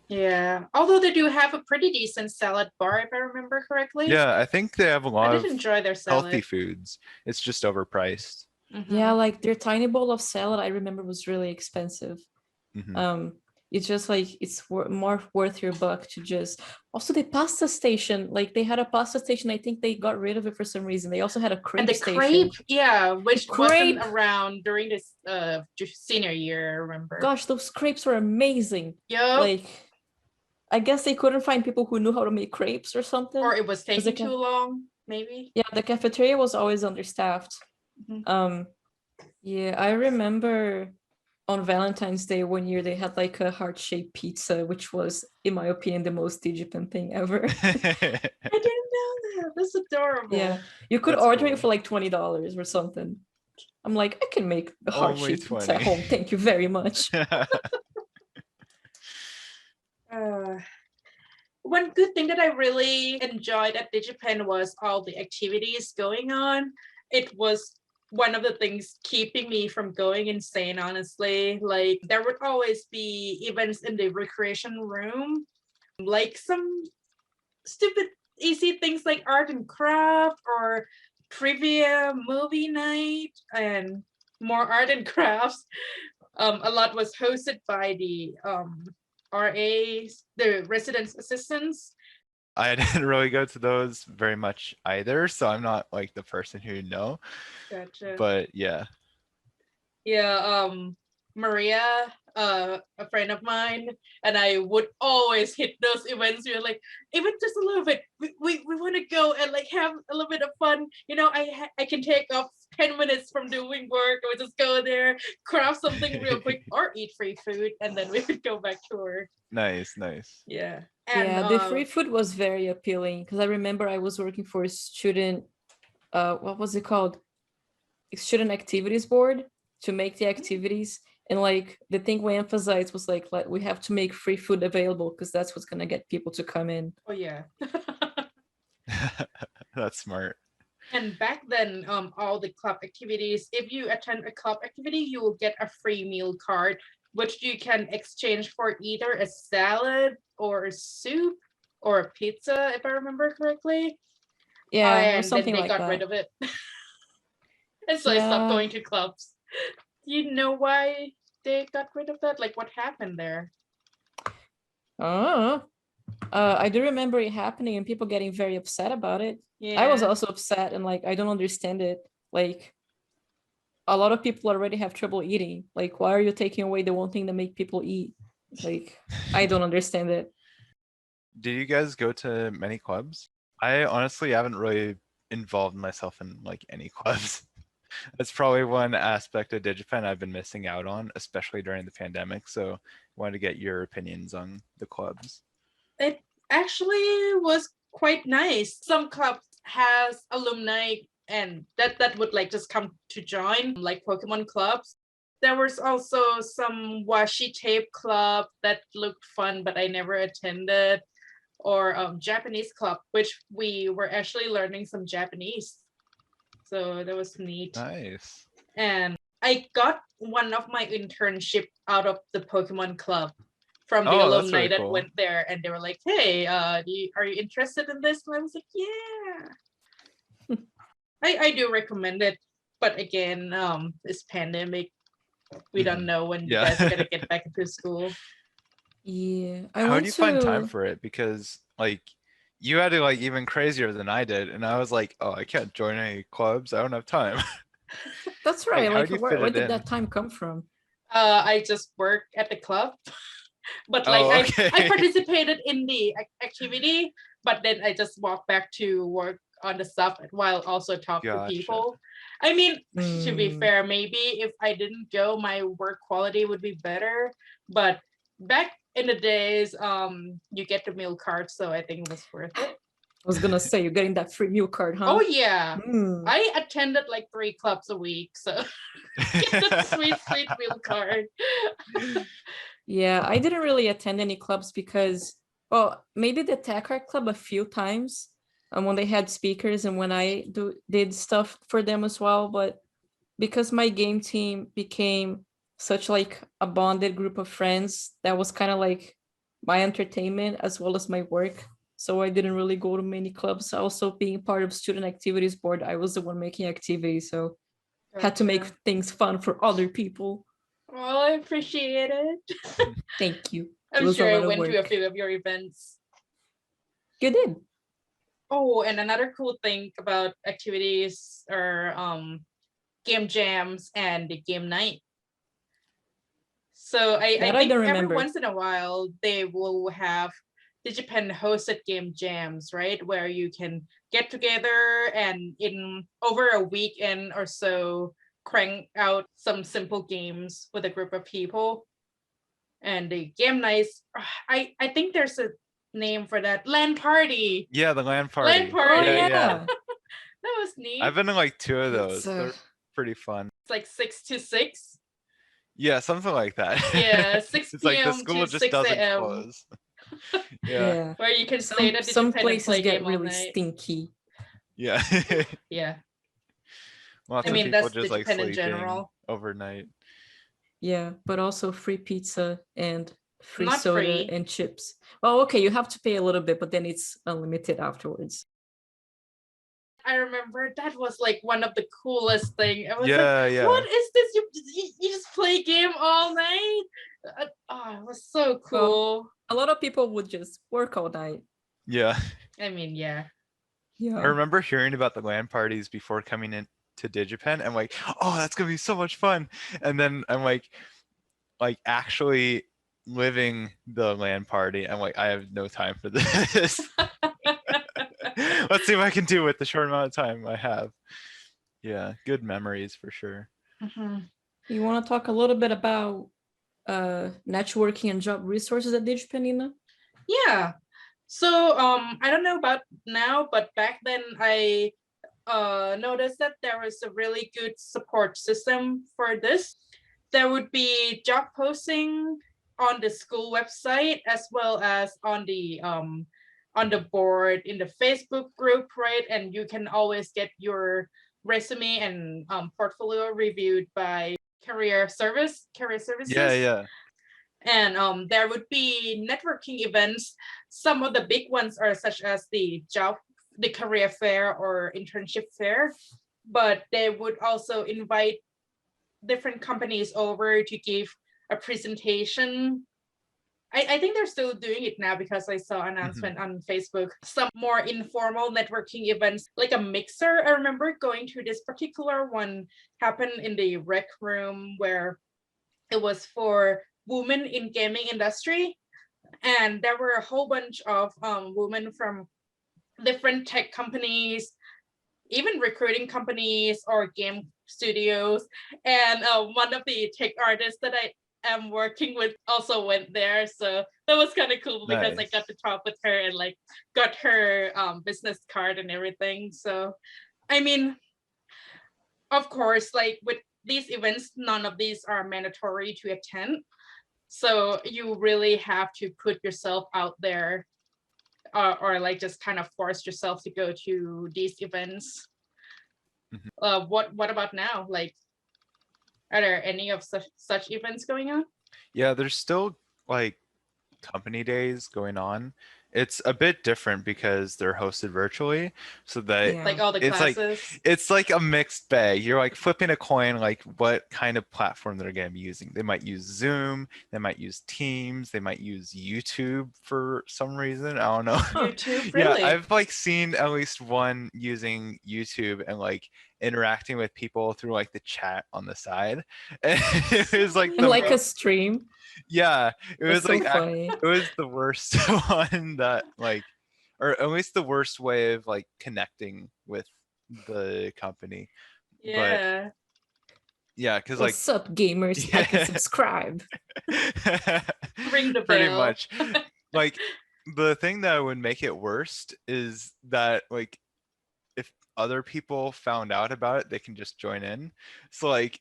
Yeah, although they do have a pretty decent salad bar, if I remember correctly. Yeah, I think they have a lot I of did enjoy their salad. healthy foods. It's just overpriced. Yeah, like their tiny bowl of salad, I remember, was really expensive. It's just like it's more worth your buck to just. Also, the pasta station, like they had a pasta station. I think they got rid of it for some reason. They also had a crepe station. And the crepe, yeah, which wasn't around during this senior year, I remember. Gosh, those crepes were amazing. Yeah. Like, I guess they couldn't find people who knew how to make crepes or something. Or it was taking too long, maybe. Yeah, the cafeteria was always understaffed. Yeah, I remember on Valentine's Day one year they had like a heart-shaped pizza, which was, in my opinion, the most Digipen thing ever. I didn't know that. That's adorable. Yeah, you could order it for like $20 or something. I'm like, I can make a heart-shaped pizza at home. Thank you very much. One good thing that I really enjoyed at Digipen was all the activities going on. It was one of the things keeping me from going insane, honestly. Like there would always be events in the recreation room, like some stupid easy things like art and craft or trivia movie night and more art and crafts. A lot was hosted by the RAs, the residence assistants. I didn't really go to those very much either, so I'm not like the person who know. Gotcha. But yeah. Yeah, Maria, a friend of mine, and I would always hit those events. We're like, even just a little bit. We want to go and like have a little bit of fun. You know, I can take off 10 minutes from doing work. I would just go there, craft something real quick, or eat free food, and then we would go back to work. Nice. Yeah. And, yeah, the free food was very appealing because I remember I was working for a student, what was it called? Student activities board to make the activities. And like the thing we emphasized was like we have to make free food available because that's what's gonna get people to come in. Oh yeah. That's smart. And back then, all the club activities, if you attend a club activity, you will get a free meal card, which you can exchange for either a salad or a soup or a pizza, if I remember correctly. Yeah, and something then they got rid of it. And so I stopped going to clubs. Do you know why they got rid of that? Like what happened there? I do remember it happening and people getting very upset about it. Yeah. I was also upset and like I don't understand it. Like a lot of people already have trouble eating. Like why are you taking away the one thing that make people eat? Like I don't understand it. Did you guys go to many clubs? I honestly haven't really involved myself in like any clubs. That's probably one aspect of Digipen I've been missing out on, especially during the pandemic. So I wanted to get your opinions on the clubs. It actually was quite nice. Some clubs has alumni and that would like just come to join, like Pokemon clubs. There was also some washi tape club that looked fun, but I never attended. Or Japanese club, which we were actually learning some Japanese. So that was neat. Nice. And I got one of my internship out of the Pokemon club from the alumni really that went there, and they were like, "Hey, are you interested in this?" And I was like, "Yeah." I do recommend it, but again, this pandemic, we don't know when you guys are gonna get back into school. Yeah. How do you find time for it? Because like you had it like even crazier than I did, and I was like, oh, I can't join any clubs. I don't have time. That's right. Like where did that time come from? I just work at the club, but like I participated in the activity, but then I just walk back to work on the stuff while also talk to Gotcha. people. I mean, to be Mm. fair, maybe if I didn't go, my work quality would be better. But back in the days, you get the meal card, so I think it was worth it. I was gonna say, you're getting that free meal card, huh? Oh yeah, Mm. I attended like 3 clubs a week, so get the sweet meal card. Yeah, I didn't really attend any clubs because, well, maybe the Tech Art Club a few times, when they had speakers and when I did stuff for them as well. But because my game team became such like a bonded group of friends, that was kind of like my entertainment as well as my work. So I didn't really go to many clubs. Also, being part of student activities board, I was the one making activities, so had to make Gotcha. things fun for other people. Well, I appreciate it. Thank you. I'm was a sure I lot of went to a work. few of your events. You did. Oh, and another cool thing about activities are game jams and the game night. So I That I think don't every remember. once in a while they will have Digipenn hosted game jams, right? Where you can get together and in over a weekend or so crank out some simple games with a group of people. And the game nights, I think there's a name for that. LAN party. Yeah, the LAN party. LAN party. Oh Yeah, yeah. That was neat. I've been to like 2 of those. It's, They're pretty fun. It's like 6 to 6. Yeah, something like that. Yeah, 6 It's like the p.m. school to just 6 doesn't a.m. close. yeah. Yeah. Where you can stay at Some Digipenn and places play get game all really night. stinky. Yeah. Yeah. Lots I of mean, people that's just like Digipenn in sleeping general. overnight. Yeah, but also free pizza and free Not soda free. and chips. Well, okay, you have to pay a little bit, but then it's unlimited afterwards. I remember that was like one of the coolest thing. I was Yeah, like, yeah. what is this? You just play game all night? Oh, it was so cool. A lot of people would just work all night. Yeah. I mean, yeah. I Yeah. remember hearing about the LAN parties before coming in to Digipen. I'm like, oh, that's gonna be so much fun. And then I'm like actually living the LAN party. I'm like, I have no time for this. Let's see what I can do with the short amount of time I have. Yeah, good memories for sure. Mm-hmm. You want to talk a little bit about networking and job resources at Digipenn, Nina? Yeah. So I don't know about now, but back then I noticed that there was a really good support system for this. There would be job posting on the school website as well as on the board in the Facebook group, right? And you can always get your resume and portfolio reviewed by career services. Yeah, yeah. And there would be networking events. Some of the big ones are such as the career fair or internship fair, but they would also invite different companies over to give a presentation. I think they're still doing it now because I saw an announcement on Facebook. Some more informal networking events, like a mixer. I remember going to this particular one happened in the rec room where it was for women in gaming industry. And there were a whole bunch of women from different tech companies, even recruiting companies or game studios. And one of the tech artists that I am working with also went there. So that was kind of cool because I got to talk with her and like got her business card and everything. So, I mean, of course, like with these events, none of these are mandatory to attend. So you really have to put yourself out there or like just kind of force yourself to go to these events. What about now? Like, are there any of such events going on? Yeah, there's still like company days going on. It's a bit different because they're hosted virtually, so that Yeah. Like all the classes. it's like a mixed bag. You're like flipping a coin, like what kind of platform they're going to be using. They might use Zoom, they might use Teams, they might use YouTube for some reason. I don't know. YouTube, really? Yeah, I've like seen at least one using YouTube and like interacting with people through like the chat on the side. And it was like the Like a stream. yeah, it was That's so like funny. it was the worst one that like or at least the worst way of like connecting with the company. But Yeah. yeah, because like What's up, gamers? Like and subscribe. Ring the pretty bell. much. Like the thing that would make it worst is that like if other people found out about it, they can just join in. So like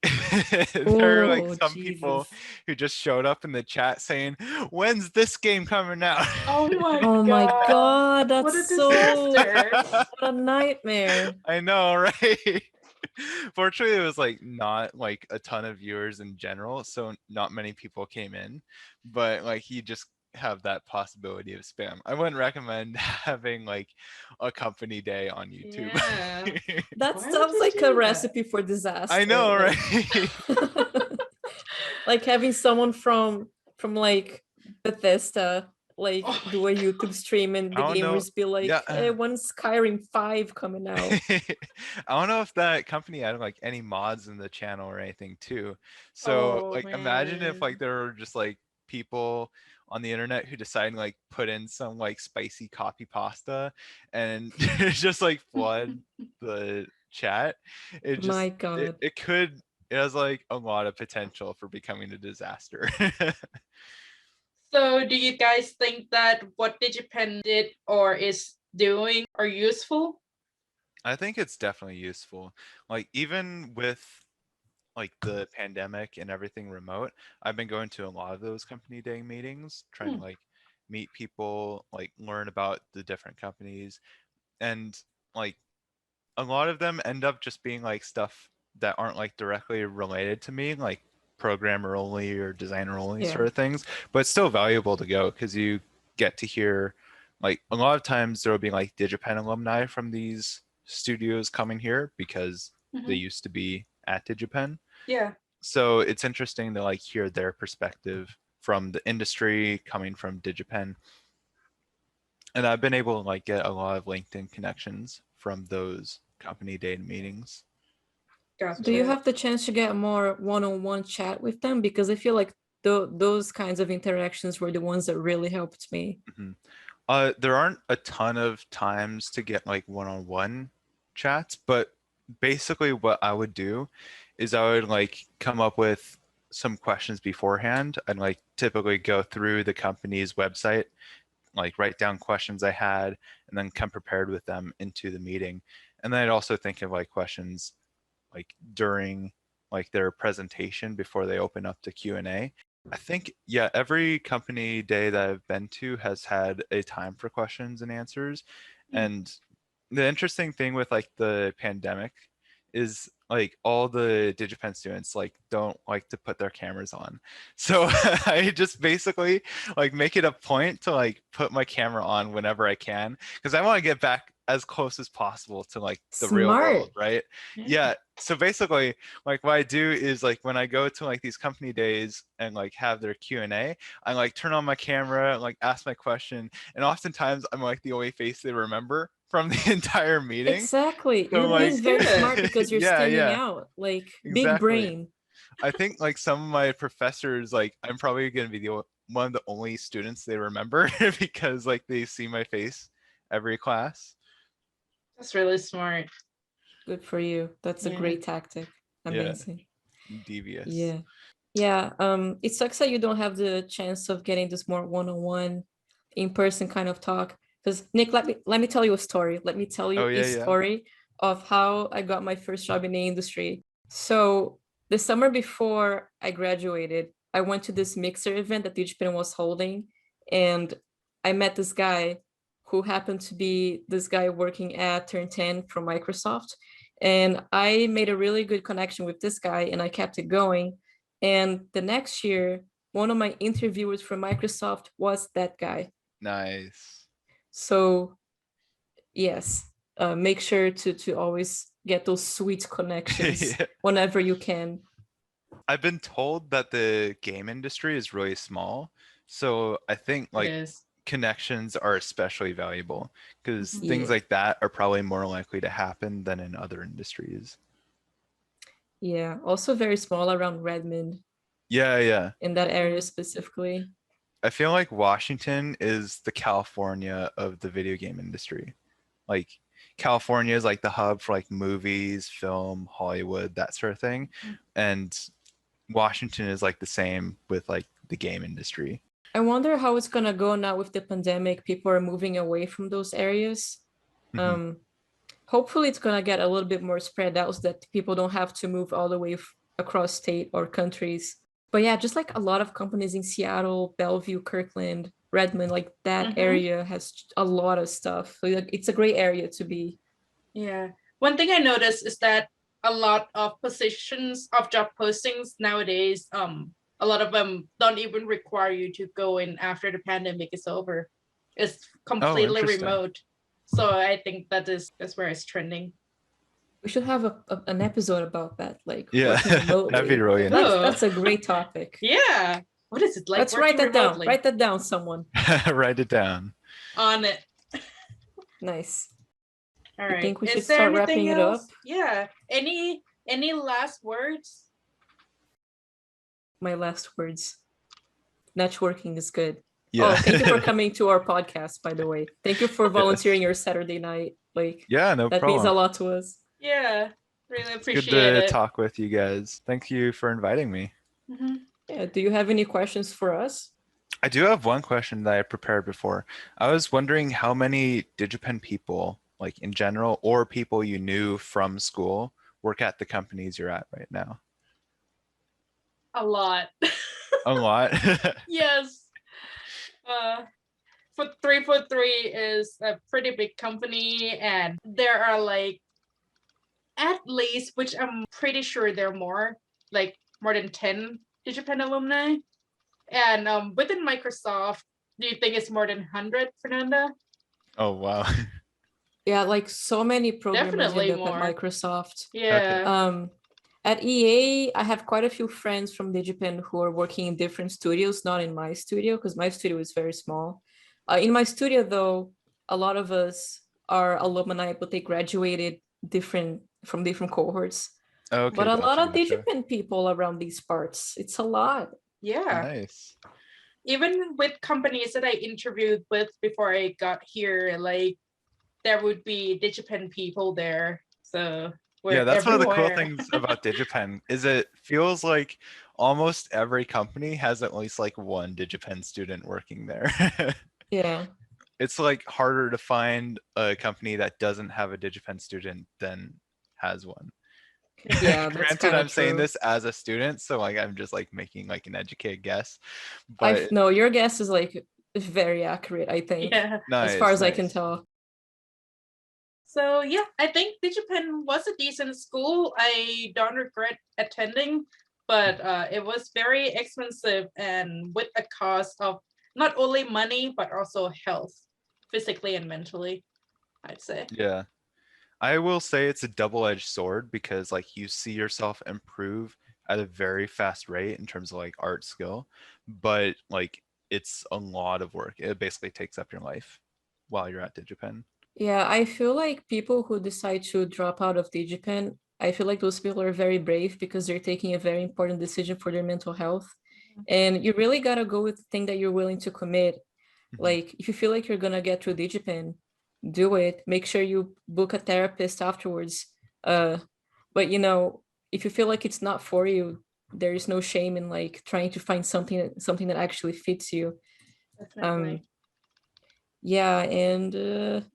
there are like Oh, some people Jesus. who just showed up in the chat saying, "When's this game coming out?" Oh my Oh my God, What a that's so disaster. what a nightmare. I know, right? Fortunately, it was like not like a ton of viewers in general, so not many people came in, but like you just have that possibility of spam. I wouldn't recommend having like a company day on YouTube. Yeah. That Why would sounds you like do a that? recipe for I disaster. know, Like, right? like having someone from like Bethesda like Oh my do a YouTube stream and the I don't know. gamers be like, Yeah. hey, when's Skyrim 5 coming out? I don't know if that company had like any mods in the channel or anything too. So Oh like imagine if like man. there were just like people on the internet who decide to like put in some like spicy copy pasta and just like flood the chat. It My just it, God. it could it has like a lot of potential for becoming a disaster. So do you guys think that what Digipen did or is doing are useful? I think it's definitely useful. Like even with like the pandemic and everything remote, I've been going to a lot of those company day meetings, trying to Hmm. like meet people, like learn about the different companies. And like a lot of them end up just being like stuff that aren't like directly related to me, like programmer only or designer only Yeah. sort of things, but it's still valuable to go because you get to hear like a lot of times there will be like Digipen alumni from these studios coming here because they Mhm. used to be at Digipen. Yeah. So it's interesting to like hear their perspective from the industry coming from Digipen. And I've been able to like get a lot of LinkedIn connections from those company day meetings. Do you Gotcha. have the chance to get more one-on-one chat with them? Because I feel like those kinds of interactions were the ones that really helped me. Mhm. There aren't a ton of times to get like one-on-one chats, but basically what I would do is I would like come up with some questions beforehand and like typically go through the company's website, like write down questions I had and then come prepared with them into the meeting. And then I'd also think of like questions like during like their presentation before they open up to Q&A. I think, yeah, every company day that I've been to has had a time for questions and answers. Hmm. And the interesting thing with like the pandemic is like all the Digipen students like don't like to put their cameras on. So I just basically like make it a point to like put my camera on whenever I can because I want to get back as close as possible to like the real Smart. world, right? Yeah. Yeah. So basically like what I do is like when I go to like these company days and like have their Q&A, I like turn on my camera, like ask my question, and oftentimes I'm like the only face they remember from the entire meeting. Exactly. So You're like being very good. smart because you're yeah, standing yeah, out. Like big exactly. brain. I think like some of my professors, like I'm probably gonna be one of the only students they remember because like they see my face every class. That's really smart. Good for you. That's a Yeah. great tactic. Yeah, Amazing. devious. Yeah. Yeah. It sucks that you don't have the chance of getting this more one-on-one in-person kind of talk. Because Nick, let me tell you a story. Let me tell you Oh a yeah, yeah. story of how I got my first job in the industry. So the summer before I graduated, I went to this mixer event that Digipen was holding, and I met this guy who happened to be this guy working at Turn 10 from Microsoft. And I made a really good connection with this guy and I kept it going. And the next year, one of my interviewers from Microsoft was that guy. Nice. So yes, make sure to always get those sweet connections Yeah. whenever you can. I've been told that the game industry is really small, so I think It like is. connections are especially valuable because Mhm. things Yeah, like that are probably more likely to happen than in other industries. yeah. Also very small around Redmond Yeah, yeah. in that area specifically. I feel like Washington is the California of the video game industry. Like California is like the hub for like movies, film, Hollywood, that sort of thing. And Washington is like the same with like the game industry. I wonder how it's gonna go now with the pandemic. People are moving away from those areas. Hopefully it's gonna get a little bit more spread out so that people don't have to move all the way across state or countries. But yeah, just like a lot of companies in Seattle, Bellevue, Kirkland, Redmond, like that area has a lot of stuff. So like, it's a great area to be. Yeah. One thing I noticed is that a lot of positions of job postings nowadays, a lot of them don't even require you to go in after the pandemic is over. It's completely remote. So I think that's where it's trending. We should have an episode about that, like working remotely. That'd be really interesting. That's a great topic. Yeah. What is it like? Let's write that remotely? Down. Write that down, someone. Write it down. On it. Nice. All right. I think we should start wrapping it up. Yeah. Any last words? My last words. Networking is good. Yeah. Oh, thank you for coming to our podcast, by the way. Thank you for volunteering your Saturday night. Like, yeah, no that problem. means a lot to us. Yeah, really appreciate it. Good to talk with you guys. Thank you for inviting me. Yeah. Do you have any questions for us? I do have one question that I prepared before. I was wondering how many Digipenn people, like in general, or people you knew from school, work at the companies you're at right now? A lot. A lot? Yes. 343 is a pretty big company, and there are like at least, which I'm pretty sure there are more than 10 Digipenn alumni. And within Microsoft, do you think it's more than 100, Fernanda? Oh, wow. Yeah, like so many programmers Definitely end up more. at Microsoft. Yeah. Okay. At EA, I have quite a few friends from Digipenn who are working in different studios, not in my studio, because my studio is very small. In my studio, though, a lot of us are alumni, but they graduated from different cohorts. Okay, but a lot of Digipenn people around these parts. It's a lot. Yeah. Nice. Even with companies that I interviewed with before I got here, like there would be Digipenn people there. So yeah, that's everywhere. One of the cool things about Digipenn is it feels like almost every company has at least like one Digipenn student working there. Yeah. It's like harder to find a company that doesn't have a Digipenn student than has one. Yeah, granted, I'm saying this as a student, so like I'm just like making like an educated guess. But no, your guess is like very accurate, I think. Yeah. As far as I can tell. So yeah, I think Digipenn was a decent school. I don't regret attending, but it was very expensive and with a cost of not only money, but also health, physically and mentally, I'd say. Yeah. I will say it's a double-edged sword because like you see yourself improve at a very fast rate in terms of like art skill, but like it's a lot of work. It basically takes up your life while you're at Digipenn. Yeah, I feel like people who decide to drop out of Digipenn, I feel like those people are very brave because they're taking a very important decision for their mental health. And you really got to go with the thing that you're willing to commit. Like if you feel like you're going to get through Digipenn, do it. Make sure you book a therapist afterwards. But you know, if you feel like it's not for you, there is no shame in like trying to find something that actually fits you. Definitely. Yeah, and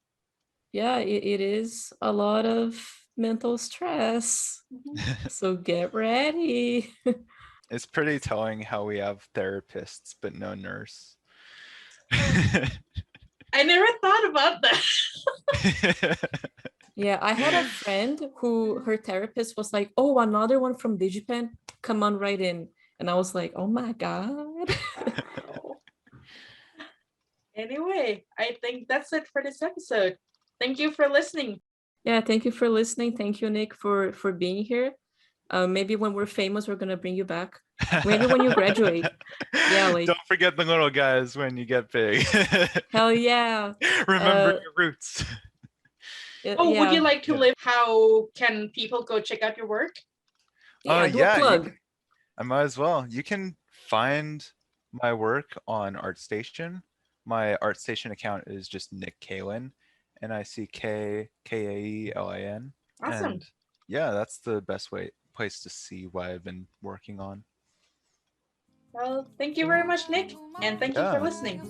yeah, it is a lot of mental stress. So get ready. It's pretty telling how we have therapists but no nurse. I never thought about that. Yeah, I had a friend who her therapist was like, oh, another one from Digipenn, come on right in. And I was like, oh my God. Anyway, I think that's it for this episode. Thank you for listening. Yeah, thank you for listening. Thank you, Nick, for being here. Maybe when we're famous, we're gonna bring you back. Maybe when you graduate. Yeah, like don't forget the little guys when you get big. Hell yeah. Remember your roots. Oh, yeah. Would you like to live? How can people go check out your work? Yeah, do a plug. I might as well. You can find my work on ArtStation. My ArtStation account is just Nick Kaelin, Nikaelin. Awesome. And yeah, that's the best place to see what I've been working on. Well, thank you very much, Nick, and thank you for Yeah. listening.